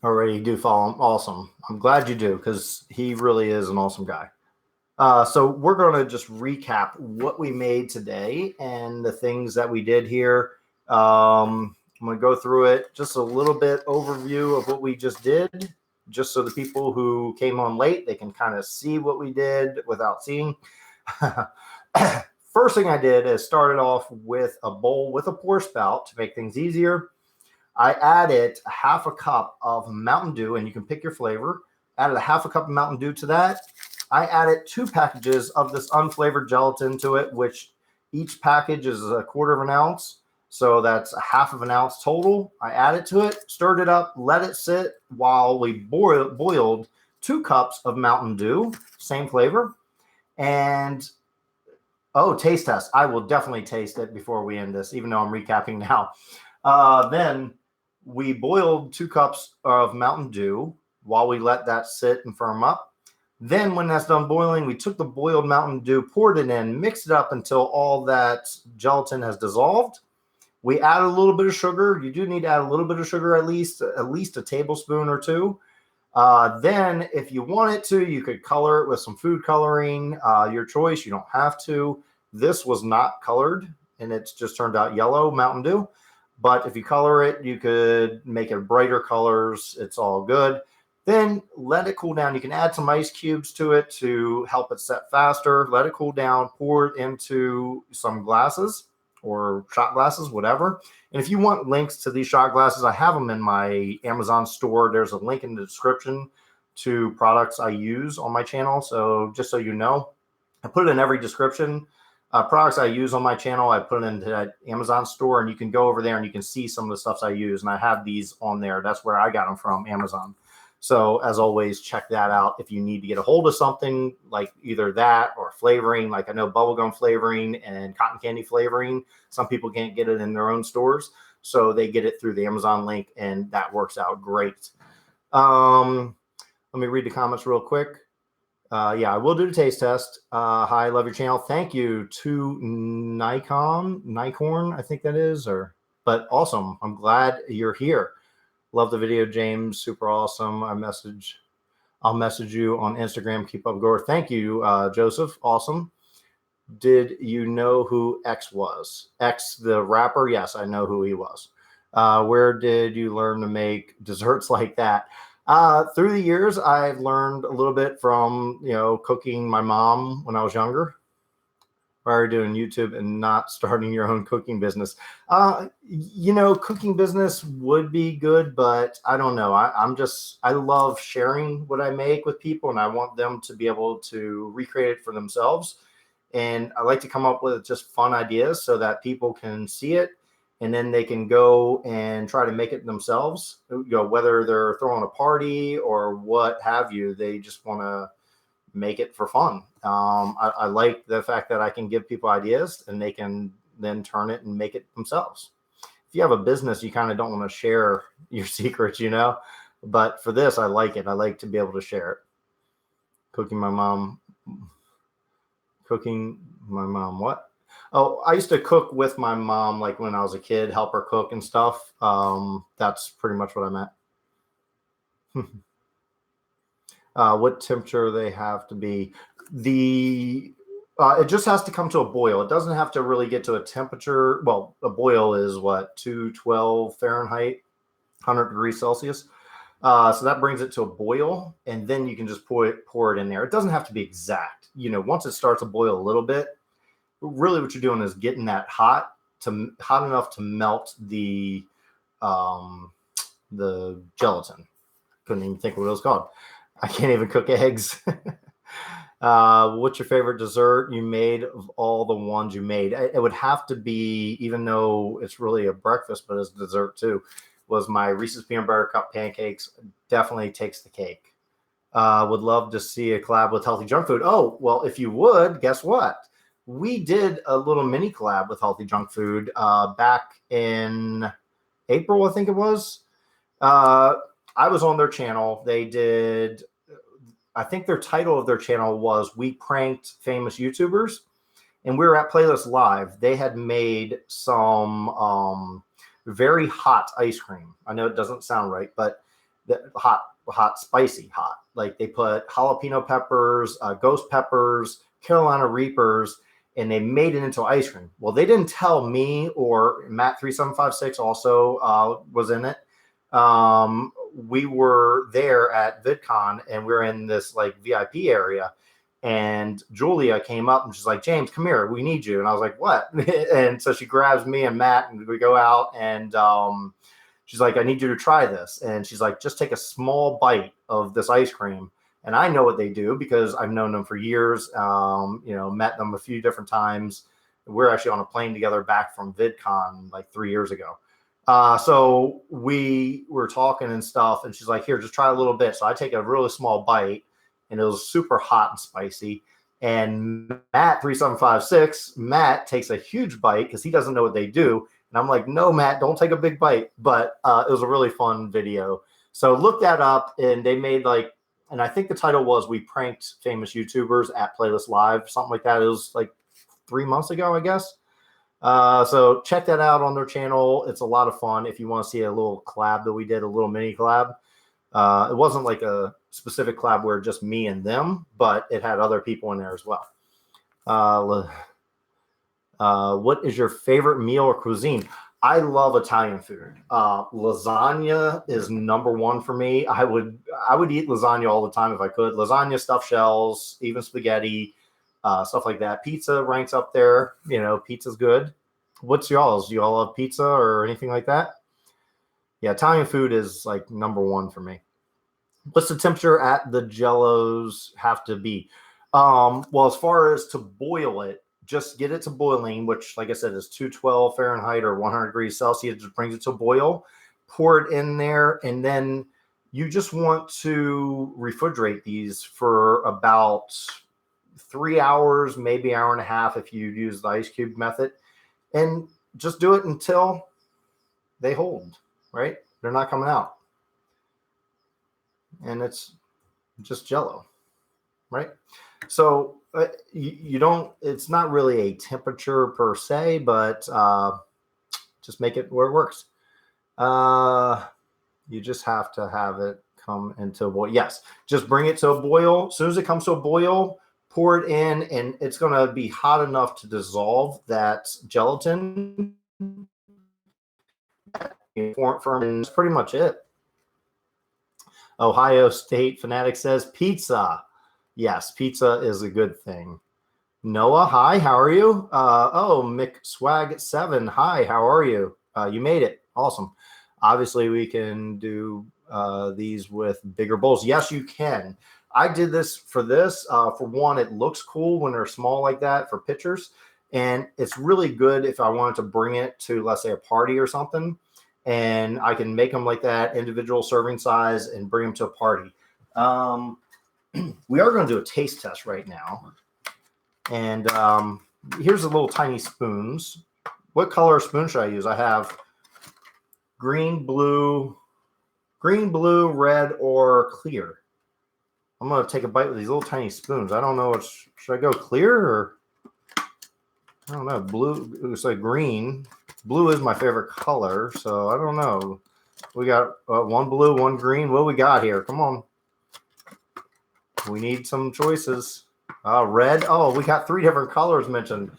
[SPEAKER 1] Already do follow him. Awesome. I'm glad you do, because he really is an awesome guy. So we're going to just recap what we made today and the things that we did here. I'm going to go through it, just a little bit overview of what we just did, just so the people who came on late, they can kind of see what we did without seeing. First thing I did is started off with a bowl with a pour spout to make things easier. I added a half a cup of Mountain Dew, and you can pick your flavor. Added a half a cup of Mountain Dew to that. I added 2 packages of this unflavored gelatin to it, which each package is a quarter of an ounce. So that's a half of an ounce total. I added to it, stirred it up, let it sit while we boiled 2 cups of Mountain Dew, same flavor. And, taste test. I will definitely taste it before we end this, even though I'm recapping now. Then we boiled 2 cups of Mountain Dew while we let that sit and firm up. Then when that's done boiling, we took the boiled Mountain Dew, poured it in, mixed it up until all that gelatin has dissolved. We add a little bit of sugar. You do need to add a little bit of sugar, at least a tablespoon or 2. Then if you wanted to, you could color it with some food coloring. Your choice. You don't have to. This was not colored, and it's just turned out yellow Mountain Dew. But if you color it, you could make it brighter colors. It's all good. Then let it cool down. You can add some ice cubes to it to help it set faster. Let it cool down. Pour it into some glasses or shot glasses, whatever. And if you want links to these shot glasses, I have them in my Amazon store. There's a link in the description to products I use on my channel. So just so you know, I put it in every description. Products I use on my channel, I put it into that Amazon store, and you can go over there and you can see some of the stuffs I use. And I have these on there. That's where I got them from, Amazon. So as always, check that out if you need to get a hold of something like either that or flavoring. Like I know bubblegum flavoring and cotton candy flavoring. Some people can't get it in their own stores, so they get it through the Amazon link, and that works out great. Let me read the comments real quick. Yeah, I will do the taste test. Hi, love your channel. Thank you to Nicorn, I think that is, but awesome. I'm glad you're here. Love the video, James. Super awesome. I'll message you on Instagram. Keep up, Gore. Thank you, Joseph. Awesome. Did you know who X was? X, the rapper? Yes, I know who he was. Where did you learn to make desserts like that? Through the years, I've learned a little bit from, cooking my mom when I was younger. Prior to doing YouTube and not starting your own cooking business. Cooking business would be good, but I don't know. I love sharing what I make with people, and I want them to be able to recreate it for themselves. And I like to come up with just fun ideas so that people can see it and then they can go and try to make it themselves. Whether they're throwing a party or what have you, they just want to make it for fun. I like the fact that I can give people ideas and they can then turn it and make it themselves. If you have a business, you kind of don't want to share your secrets, but for this, I like it. I like to be able to share it. Cooking my mom, what? Oh, I used to cook with my mom, like when I was a kid, help her cook and stuff. That's pretty much what I meant. What temperature they have to be? It just has to come to a boil. It doesn't have to really get to a temperature. Well, a boil is what, 212 Fahrenheit, 100 degrees Celsius. So that brings it to a boil, and then you can just pour it in there. It doesn't have to be exact. Once it starts to boil a little bit, really what you're doing is getting that hot enough to melt the gelatin. Couldn't even think of what it was called. I can't even cook eggs. What's your favorite dessert you made of all the ones you made? It would have to be, even though it's really a breakfast, but it's dessert too, was my Reese's Peanut Butter Cup pancakes. Definitely takes the cake. Would love to see a collab with Healthy Junk Food. Oh, well, if you would, guess what? We did a little mini collab with Healthy Junk Food back in April, I think it was. I was on their channel. They did, I think their title of their channel was We Pranked Famous YouTubers. And we were at Playlist Live. They had made some very hot ice cream. I know it doesn't sound right, but hot, spicy hot. Like they put jalapeno peppers, ghost peppers, Carolina Reapers, and they made it into ice cream. Well, they didn't tell me, or Matt3756 also was in it. We were there at VidCon, and we're in this like VIP area, and Julia came up and she's like, James, come here, we need you. And I was like, what? And so she grabs me and Matt, and we go out, and she's like, I need you to try this. And she's like, just take a small bite of this ice cream. And I know what they do because I've known them for years, met them a few different times. We're actually on a plane together back from VidCon like 3 years ago. So we were talking and stuff, and she's like, here, just try a little bit. So I take a really small bite, and it was super hot and spicy. And Matt takes a huge bite because he doesn't know what they do. And I'm like, no, Matt, don't take a big bite. But it was a really fun video. So look that up, and they made and I think the title was We Pranked Famous YouTubers at Playlist Live, something like that. It was like 3 months ago, I guess. So check that out on their channel. It's a lot of fun if you want to see a little collab that we did, a little mini collab. It wasn't like a specific collab where just me and them, but it had other people in there as well. What is your favorite meal or cuisine? I love Italian food. Lasagna is number one for me. I would eat lasagna all the time if I could. Lasagna, stuffed shells, even spaghetti, stuff like that. Pizza ranks up there. Pizza's good. What's y'all's? Do y'all love pizza or anything like that? Yeah, Italian food is like number one for me. What's the temperature at the Jellos have to be? Well, as far as to boil it, just get it to boiling, which, like I said, is 212 Fahrenheit or 100 degrees Celsius. Just brings it to a boil. Pour it in there, and then you just want to refrigerate these for about 3 hours, maybe an hour and a half if you use the ice cube method, and just do it until they hold, right? They're not coming out. And it's just Jello, right? So you don't, it's not really a temperature per se, but just make it where it works. You just have to have it come into a boil. Yes, just bring it to a boil. As soon as it comes to a boil, pour it in, and it's going to be hot enough to dissolve that gelatin. And that's pretty much it. Ohio State Fanatic says pizza. Yes, pizza is a good thing. Noah, hi, how are you? McSwag7, hi, how are you? You made it. Awesome. Obviously, we can do these with bigger bowls. Yes, you can. I did this for this. For one, it looks cool when they're small like that for pictures. And it's really good if I wanted to bring it to, let's say, a party or something. And I can make them like that, individual serving size, and bring them to a party. We are going to do a taste test right now. And here's the little tiny spoons. What color spoon should I use? I have green, blue, red, or clear. I'm going to take a bite with these little tiny spoons. I don't know which. Should I go clear or? I don't know. Blue. It looks like green. Blue is my favorite color, so I don't know. We got one blue, one green. What we got here? Come on. We need some choices. Red. Oh, we got 3 different colors mentioned.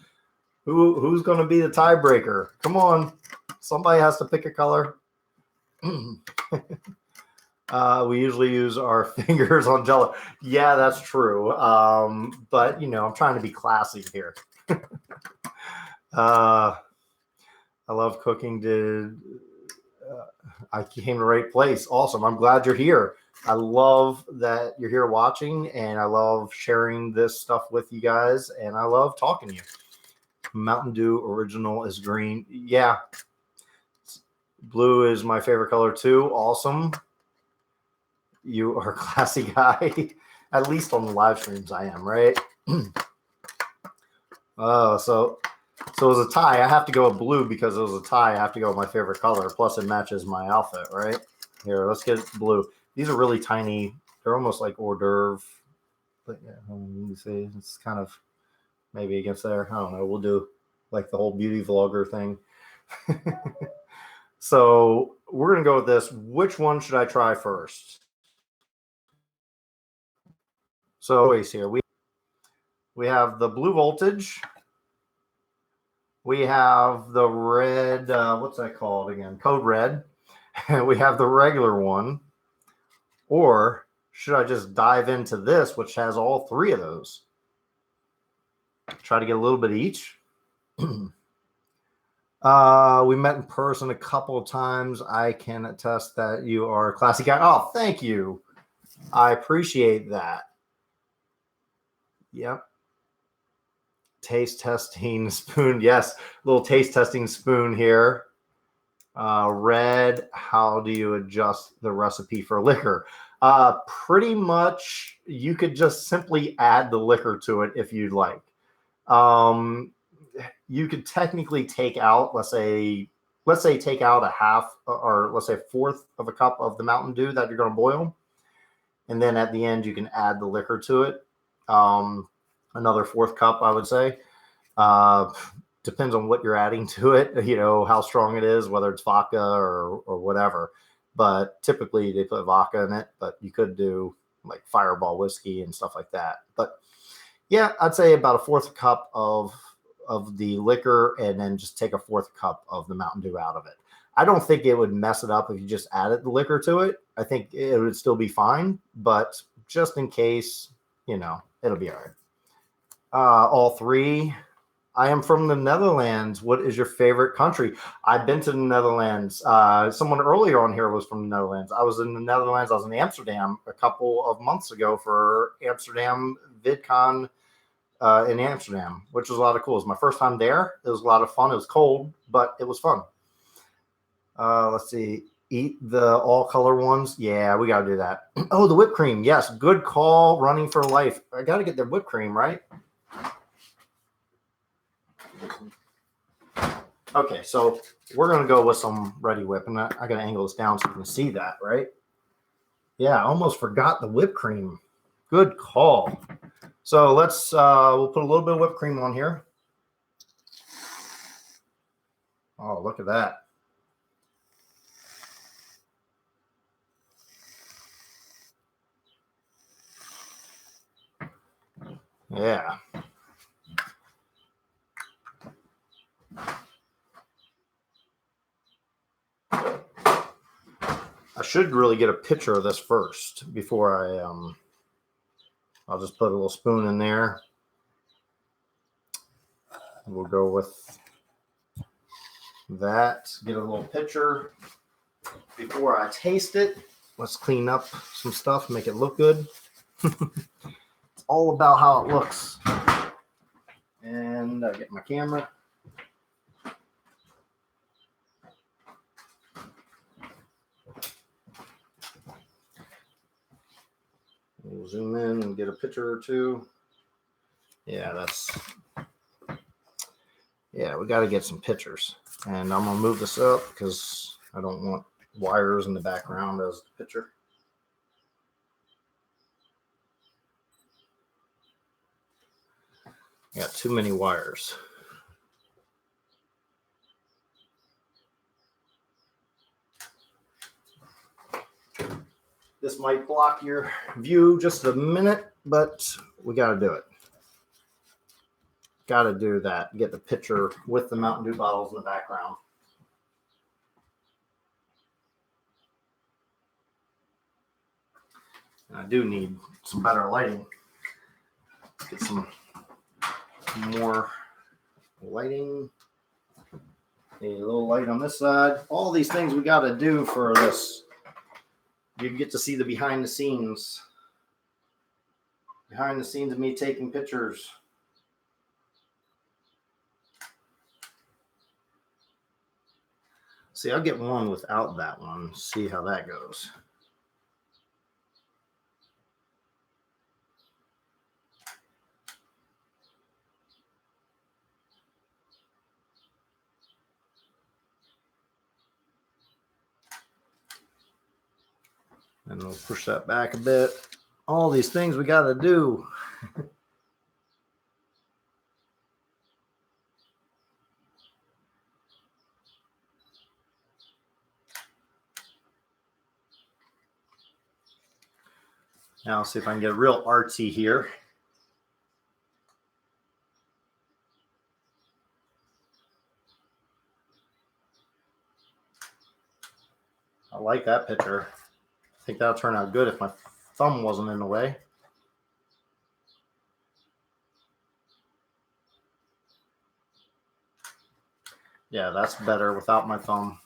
[SPEAKER 1] Who's going to be the tiebreaker? Come on. Somebody has to pick a color. We usually use our fingers on Jello. Yeah, that's true. But, you know, I'm trying to be classy here. I love cooking. I came to the right place. Awesome. I'm glad you're here. I love that you're here watching, and I love sharing this stuff with you guys, and I love talking to you. Mountain Dew original is green. Yeah. Blue is my favorite color too. Awesome. You are a classy guy. At least on the live streams I am, right? So it was a tie. I have to go with blue because it was a tie. I have to go with my favorite color. Plus it matches my outfit, right? Here, let's get blue. These are really tiny. They're almost like hors d'oeuvre. But yeah, let me see. It's kind of maybe against there. I don't know. We'll do like the whole beauty vlogger thing. So we're going to go with this. Which one should I try first? So here we have the blue voltage. We have the red, what's that called again? Code red. We have the regular one. Or should I just dive into this, which has all 3 of those? Try to get a little bit each. We met in person a couple of times. I can attest that you are a classy guy. Oh, thank you. I appreciate that. Yep. Taste testing spoon. Yes, little taste testing spoon here. Red, how do you adjust the recipe for liquor? Pretty much you could just simply add the liquor to it if you'd like. You could technically take out, let's say take out a half, or let's say a fourth of a cup of the Mountain Dew that you're going to boil. And then at the end, you can add the liquor to it. Another 4th cup, I would say. Depends on what you're adding to it, you know, how strong it is, whether it's vodka or whatever. But typically they put vodka in it, but you could do like Fireball whiskey and stuff like that. But yeah, I'd say about a 4th cup of the liquor, and then just take a 4th cup of the Mountain Dew out of it. I don't think it would mess it up if you just added the liquor to it. I think it would still be fine, but just in case, you know, it'll be all right. All 3. I am from the Netherlands. What is your favorite country? I've been to the Netherlands. Someone earlier on here was from the Netherlands. I was in the Netherlands. I was in Amsterdam a couple of months ago for Amsterdam VidCon in Amsterdam, which was a lot of cool. It was my first time there. It was a lot of fun. It was cold, but it was fun. Let's see. Eat the all color ones. Yeah, we got to do that. Oh, the whipped cream. Yes, good call. Running for life. I got to get the whipped cream, right? Okay, so we're going to go with some Ready Whip. And I got to angle this down so you can see that, right? Yeah, I almost forgot the whipped cream. Good call. So let's, we'll put a little bit of whipped cream on here. Oh, look at that. Yeah. I should really get a picture of this first before I'll just put a little spoon in there. We'll go with that. Get a little picture before I taste it. Let's clean up some stuff, make it look good. It's all about how it looks. And I get my camera. We'll zoom in and get a picture or two. Yeah, we got to get some pictures. And I'm going to move this up because I don't want wires in the background as the picture. I got too many wires. This might block your view just a minute, but we got to do it. Got to do that. Get the picture with the Mountain Dew bottles in the background. And I do need some better lighting. Get some more lighting. A little light on this side. All these things we got to do for this. You get to see the behind the scenes. Behind the scenes of me taking pictures. See, I'll get one without that one. See how that goes. And we'll push that back a bit. All these things we got to do. Now I'll see if I can get real artsy here. I like that picture. I think that'll turn out good if my thumb wasn't in the way. Yeah, that's better without my thumb.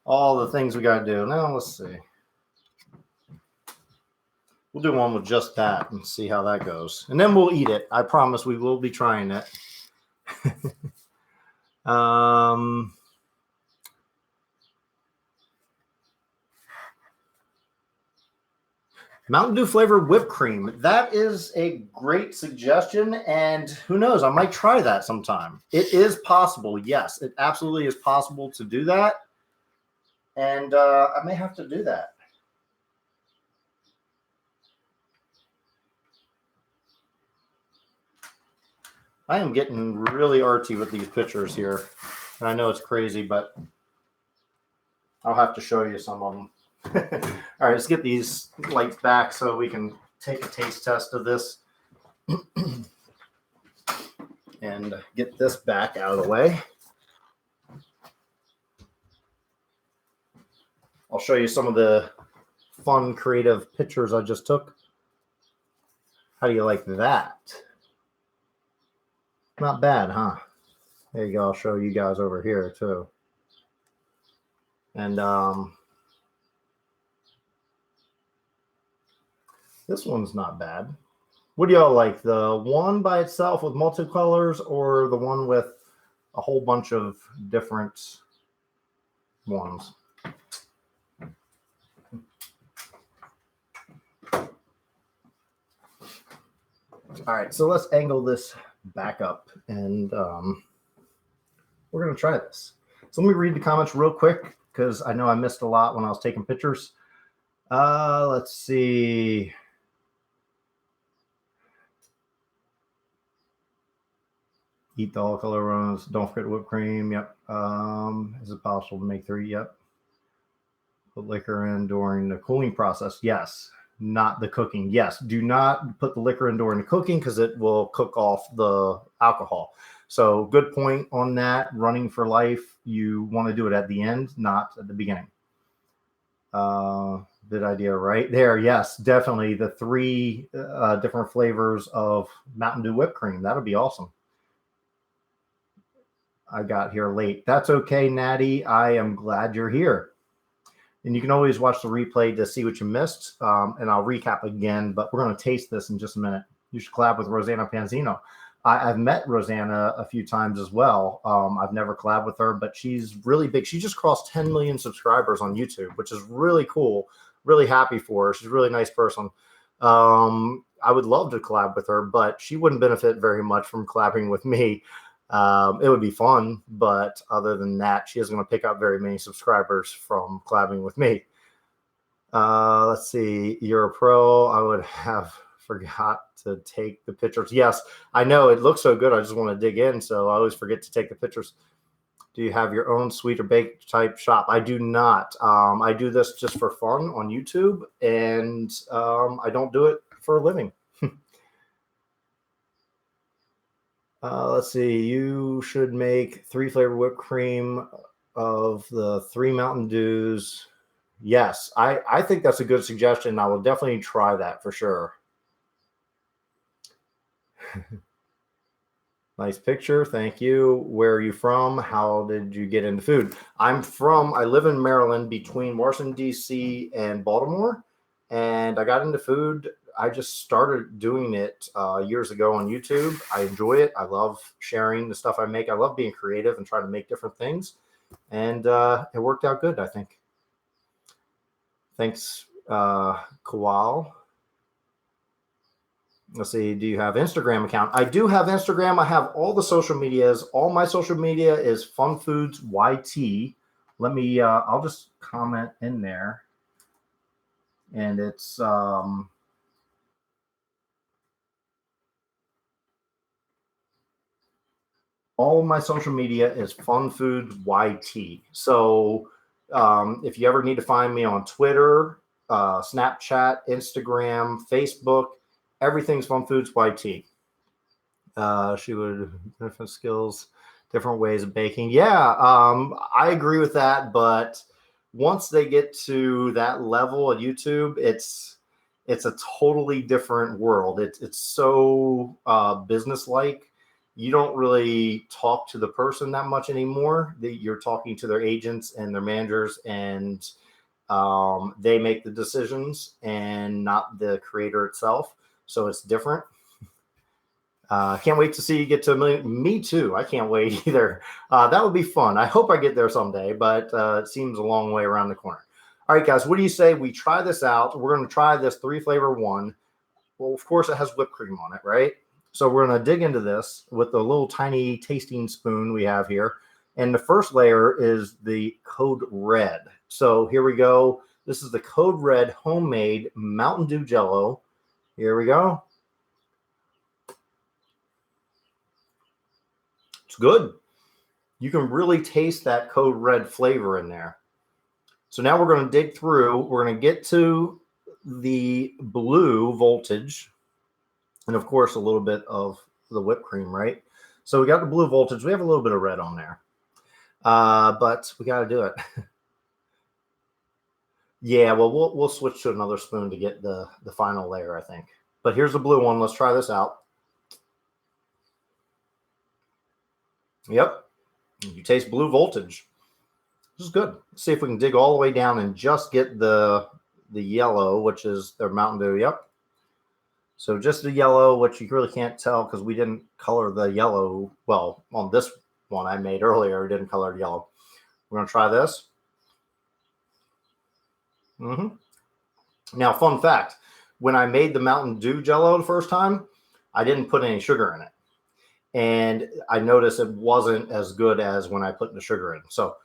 [SPEAKER 1] All the things we got to do. Now let's see. We'll do one with just that and see how that goes. And then we'll eat it. I promise we will be trying it. Mountain Dew flavored whipped cream. That is a great suggestion. And who knows, I might try that sometime. It is possible. Yes, it absolutely is possible to do that. And I may have to do that. I am getting really artsy with these pictures here. And I know it's crazy, but I'll have to show you some of them. All right, let's get these lights back so we can take a taste test of this. And get this back out of the way. I'll show you some of the fun, creative pictures I just took. How do you like that? Not bad, huh? There you go. I'll show you guys over here too. And this one's not bad. What do y'all like? The one by itself with multicolors or the one with a whole bunch of different ones? All right, so let's angle this back up and we're going to try this. So let me read the comments real quick because I know I missed a lot when I was taking pictures. Let's see. Eat the all color runs. Don't forget whipped cream. Yep. Is it possible to make 3? Yep. Put liquor in during the cooling process. Yes. Not the cooking. Yes. Do not put the liquor in during the cooking because it will cook off the alcohol. So good point on that. Running for life. You want to do it at the end, not at the beginning. Good idea right there. Yes, definitely. The 3 different flavors of Mountain Dew whipped cream. That'll be awesome. I got here late. That's okay, Natty. I am glad you're here. And you can always watch the replay to see what you missed. And I'll recap again, but we're going to taste this in just a minute. You should collab with Rosanna Panzino. I've met Rosanna a few times as well. I've never collabed with her, but she's really big. She just crossed 10 million subscribers on YouTube, which is really cool. Really happy for her. She's a really nice person. I would love to collab with her, but she wouldn't benefit very much from collabing with me. It would be fun, but other than that, she isn't going to pick up very many subscribers from collabing with me. Let's see. You're a pro. I would have forgot to take the pictures. Yes, I know it looks so good. I just want to dig in, so I always forget to take the pictures. Do you have your own sweet or baked type shop? I do not. I do this just for fun on YouTube, and I don't do it for a living. Let's see. You should make 3 flavor whipped cream of the 3 Mountain Dews. Yes, I think that's a good suggestion. I will definitely try that for sure. Nice picture. Thank you. Where are you from? How did you get into food? I live in Maryland between Washington, D.C. and Baltimore. And I got into food. I just started doing it years ago on YouTube. I enjoy it. I love sharing the stuff I make. I love being creative and trying to make different things. And it worked out good, I think. Thanks, Kowal. Let's see. Do you have Instagram account? I do have Instagram. I have all the social medias. All my social media is FunFoods YT. Let me, I'll just comment in there. And it's, all of my social media is FunFoods YT. So if you ever need to find me on Twitter, Snapchat, Instagram, Facebook, everything's FunFoods YT. She would different skills, different ways of baking. Yeah, I agree with that. But once they get to that level at YouTube, it's a totally different world. It's so business-like. You don't really talk to the person that much anymore. You're talking to their agents and their managers, and they make the decisions and not the creator itself. So it's different. Can't wait to see you get to a million. Me too. I can't wait either. That would be fun. I hope I get there someday, but it seems a long way around the corner. All right, guys, what do you say we try this out? We're going to try this 3 flavor one. Well, of course, it has whipped cream on it, right? So we're going to dig into this with the little tiny tasting spoon we have here. And the first layer is the Code Red. So here we go. This is the Code Red homemade Mountain Dew Jello. Here we go. It's good. You can really taste that Code Red flavor in there. So now we're going to dig through. We're going to get to the blue voltage. And of course, a little bit of the whipped cream, right? So we got the blue voltage. We have a little bit of red on there. But we got to do it. Yeah, well, we'll switch to another spoon to get the final layer, I think. But here's the blue one. Let's try this out. Yep. You taste blue voltage. This is good. Let's see if we can dig all the way down and just get the yellow, which is their Mountain Dew. Yep. So just the yellow, which you really can't tell because we didn't color the yellow. Well, on this one I made earlier, we didn't color the yellow. We're going to try this. Now, fun fact, when I made the Mountain Dew Jello the first time, I didn't put any sugar in it. And I noticed it wasn't as good as when I put the sugar in. So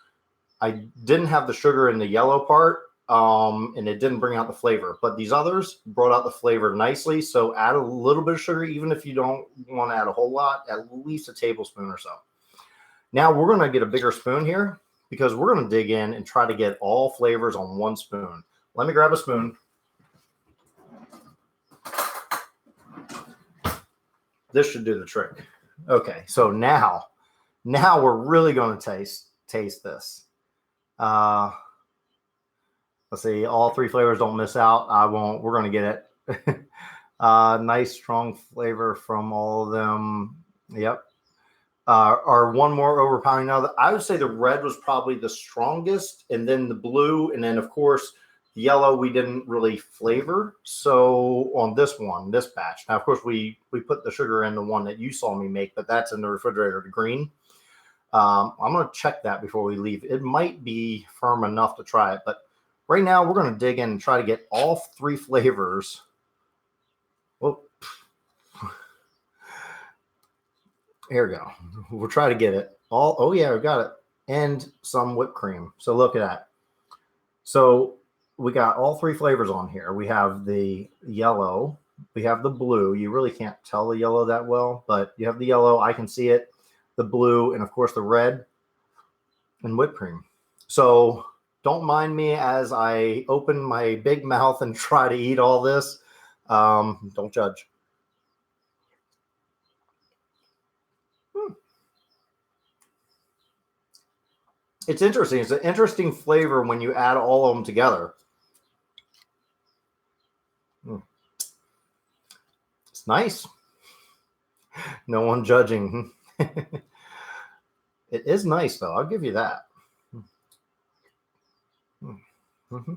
[SPEAKER 1] I didn't have the sugar in the yellow part, and it didn't bring out the flavor. But these others brought out the flavor nicely. So add a little bit of sugar, even if you don't want to add a whole lot, at least a tablespoon or so. Now we're going to get a bigger spoon here because we're going to dig in and try to get all flavors on one spoon. Let me grab a spoon. This should do the trick. Okay, so now we're really going to taste this. Let's see, all 3 flavors don't miss out. I won't. We're going to get it. Nice, strong flavor from all of them. Yep. Are one more overpowering now? I would say the red was probably the strongest, and then the blue, and then, of course, The yellow we didn't really flavor. So on this batch, now of course we put the sugar in the one that you saw me make, but that's in the refrigerator, the green. I'm going to check that before we leave. It might be firm enough to try it, but right now we're going to dig in and try to get all 3 flavors. Well, here we go. We'll try to get it all. Oh yeah, we got it. And some whipped cream. So look at that. So we got all 3 flavors on here. We have the yellow. We have the blue. You really can't tell the yellow that well, but you have the yellow. I can see it. The blue, and of course the red, and whipped cream. So don't mind me as I open my big mouth and try to eat all this. Don't judge. It's interesting. It's an interesting flavor when you add all of them together. It's nice. No one judging. It is nice, though. I'll give you that. Mm-hmm.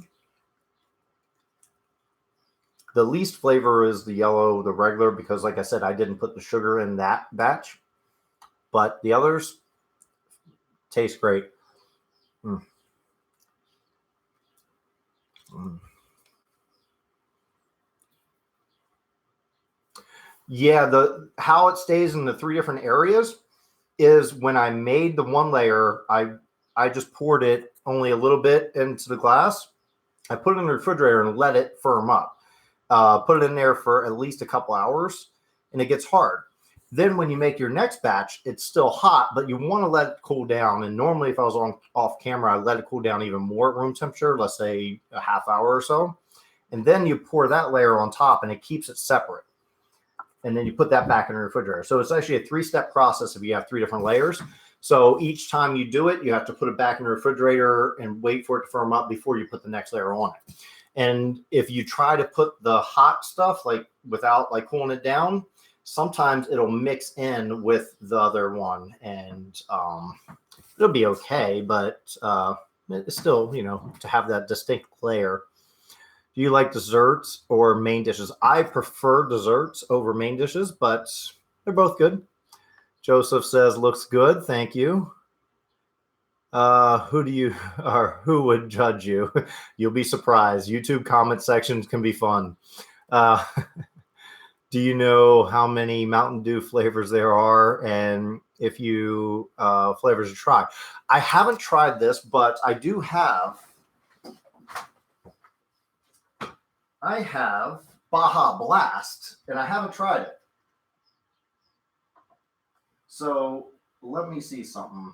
[SPEAKER 1] The least flavor is the yellow, the regular, because like I said, I didn't put the sugar in that batch. But the others taste great. Mm. Mm. Yeah, how it stays in the 3 different areas is when I made the one layer, I just poured it only a little bit into the glass. I put it in the refrigerator and let it firm up. Put it in there for at least a couple hours, and it gets hard. Then when you make your next batch, it's still hot, but you want to let it cool down. And normally if I was off camera, I let it cool down even more at room temperature, let's say a half hour or so. And then you pour that layer on top, and it keeps it separate. And then you put that back in the refrigerator. So it's actually a 3-step process if you have 3 different layers. So each time you do it, you have to put it back in the refrigerator and wait for it to firm up before you put the next layer on it. And if you try to put the hot stuff without cooling it down, sometimes it'll mix in with the other one, and it'll be okay, but it's still, to have that distinct layer. Do you like desserts or main dishes? I prefer desserts over main dishes, but they're both good. Joseph says, looks good. Thank you. Who would judge you? You'll be surprised. YouTube comment sections can be fun. Do you know how many Mountain Dew flavors there are, and if you flavors to try? I haven't tried this, but I do have. I have Baja Blast, and I haven't tried it. So let me see something.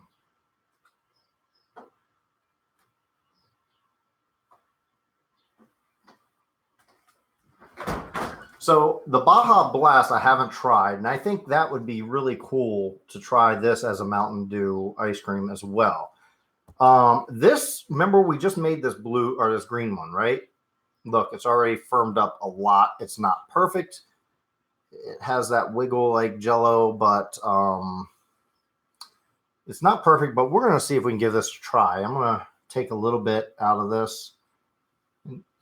[SPEAKER 1] So the Baja Blast I haven't tried, and I think that would be really cool to try this as a Mountain Dew ice cream as well. Remember we just made this blue or this green one, right? Look, it's already firmed up a lot. It's not perfect. It has that wiggle like Jello, but it's not perfect. But we're going to see if we can give this a try. I'm going to take a little bit out of this.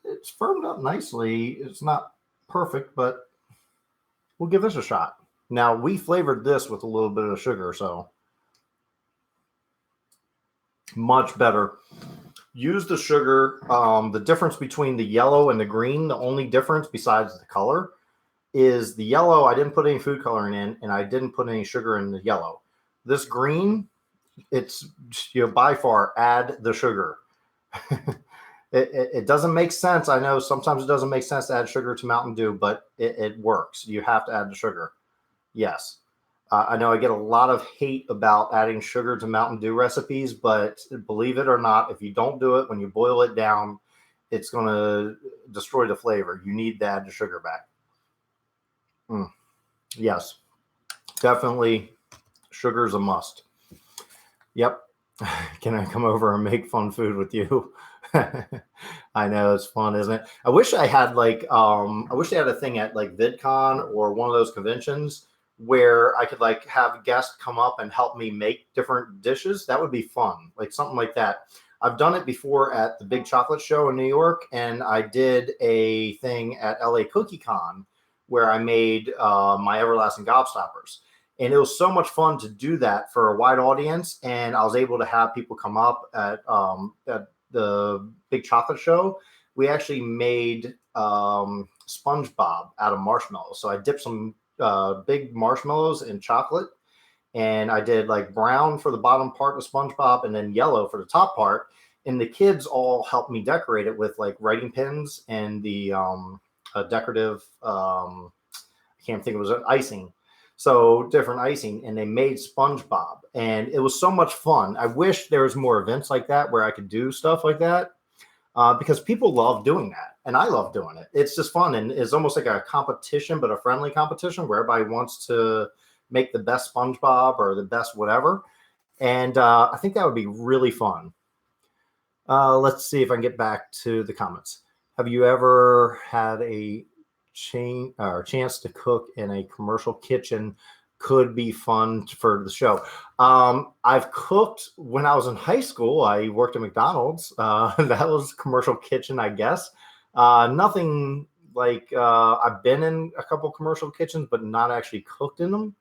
[SPEAKER 1] It's firmed up nicely. It's not perfect, but we'll give this a shot. Now, we flavored this with a little bit of sugar, so much better. Use the sugar. The difference between the yellow and the green, the only difference besides the color is the yellow, I didn't put any food coloring in, and I didn't put any sugar in the yellow. This green, it's, by far, add the sugar. It doesn't make sense. I know sometimes it doesn't make sense to add sugar to Mountain Dew, but it works. You have to add the sugar. Yes. I know I get a lot of hate about adding sugar to Mountain Dew recipes, but believe it or not, if you don't do it, when you boil it down, it's going to destroy the flavor. You need to add the sugar back. Yes, definitely. Sugar is a must. Yep. Can I come over and make fun food with you? I know, it's fun, isn't it? I wish I had a thing at VidCon or one of those conventions where I could have guests come up and help me make different dishes. That would be fun. Something like that. I've done it before at the Big Chocolate Show in New York, and I did a thing at LA Cookie Con where I made my Everlasting Gobstoppers. And it was so much fun to do that for a wide audience. And I was able to have people come up at the Big Chocolate Show. We actually made SpongeBob out of marshmallows. So I dipped some big marshmallows in chocolate. And I did like brown for the bottom part of SpongeBob and then yellow for the top part. And the kids all helped me decorate it with like writing pins and the decorative, I can't think, it was icing. So different icing, and they made SpongeBob, and it was so much fun. I wish there was more events like that where I could do stuff like that because people love doing that, and I love doing it. It's just fun, and it's almost like a competition, but a friendly competition where everybody wants to make the best SpongeBob or the best whatever, and I think that would be really fun. Let's see if I can get back to the comments. Have you ever had a chance to cook in a commercial kitchen? Could be fun for the show. I've cooked when I was in high school. I worked at McDonald's. That was a commercial kitchen, I guess. Nothing like I've been in a couple commercial kitchens, but not actually cooked in them.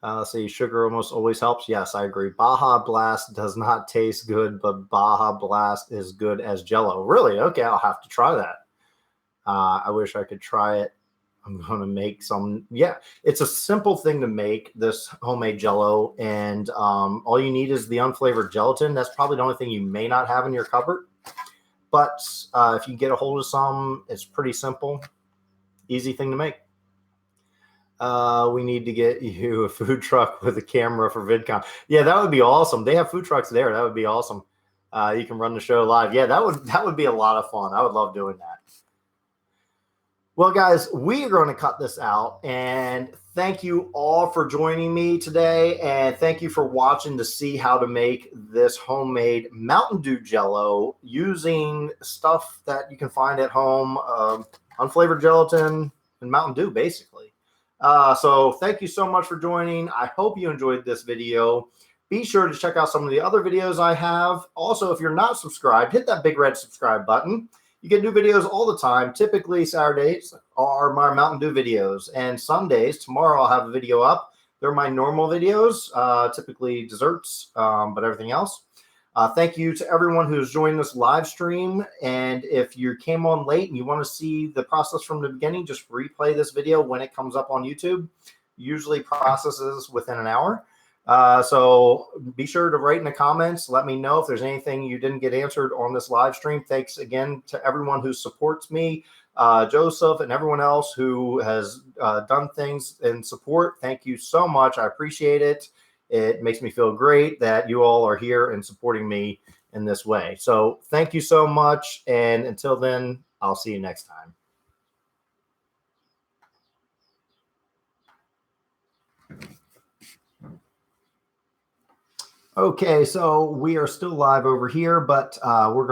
[SPEAKER 1] Let's see, sugar almost always helps. Yes, I agree. Baja Blast does not taste good, but Baja Blast is good as Jello. Really? Okay, I'll have to try that. I wish I could try it. I'm going to make some. Yeah, it's a simple thing to make, this homemade Jello. And all you need is the unflavored gelatin. That's probably the only thing you may not have in your cupboard. But if you get a hold of some, it's pretty simple. Easy thing to make. We need to get you a food truck with a camera for VidCon. Yeah, that would be awesome. They have food trucks there. That would be awesome. You can run the show live. Yeah, that would be a lot of fun. I would love doing that. Well, guys, we are going to cut this out, and thank you all for joining me today, and thank you for watching to see how to make this homemade Mountain Dew Jello using stuff that you can find at home, unflavored gelatin and Mountain Dew, basically. So thank you so much for joining. I hope you enjoyed this video. Be sure to check out some of the other videos I have. Also, if you're not subscribed, hit that big red subscribe button. You get new videos all the time. Typically, Saturdays are my Mountain Dew videos, and Sundays, tomorrow I'll have a video up. They're my normal videos, typically desserts, but everything else. Thank you to everyone who's joined this live stream, and if you came on late and you want to see the process from the beginning, just replay this video when it comes up on YouTube. Usually processes within an hour. So be sure to write in the comments. Let me know if there's anything you didn't get answered on this live stream. Thanks again to everyone who supports me, Joseph, and everyone else who has done things in support. Thank you so much. I appreciate it. It makes me feel great that you all are here and supporting me in this way. So thank you so much. And until then, I'll see you next time. Okay, so we are still live over here, but we're going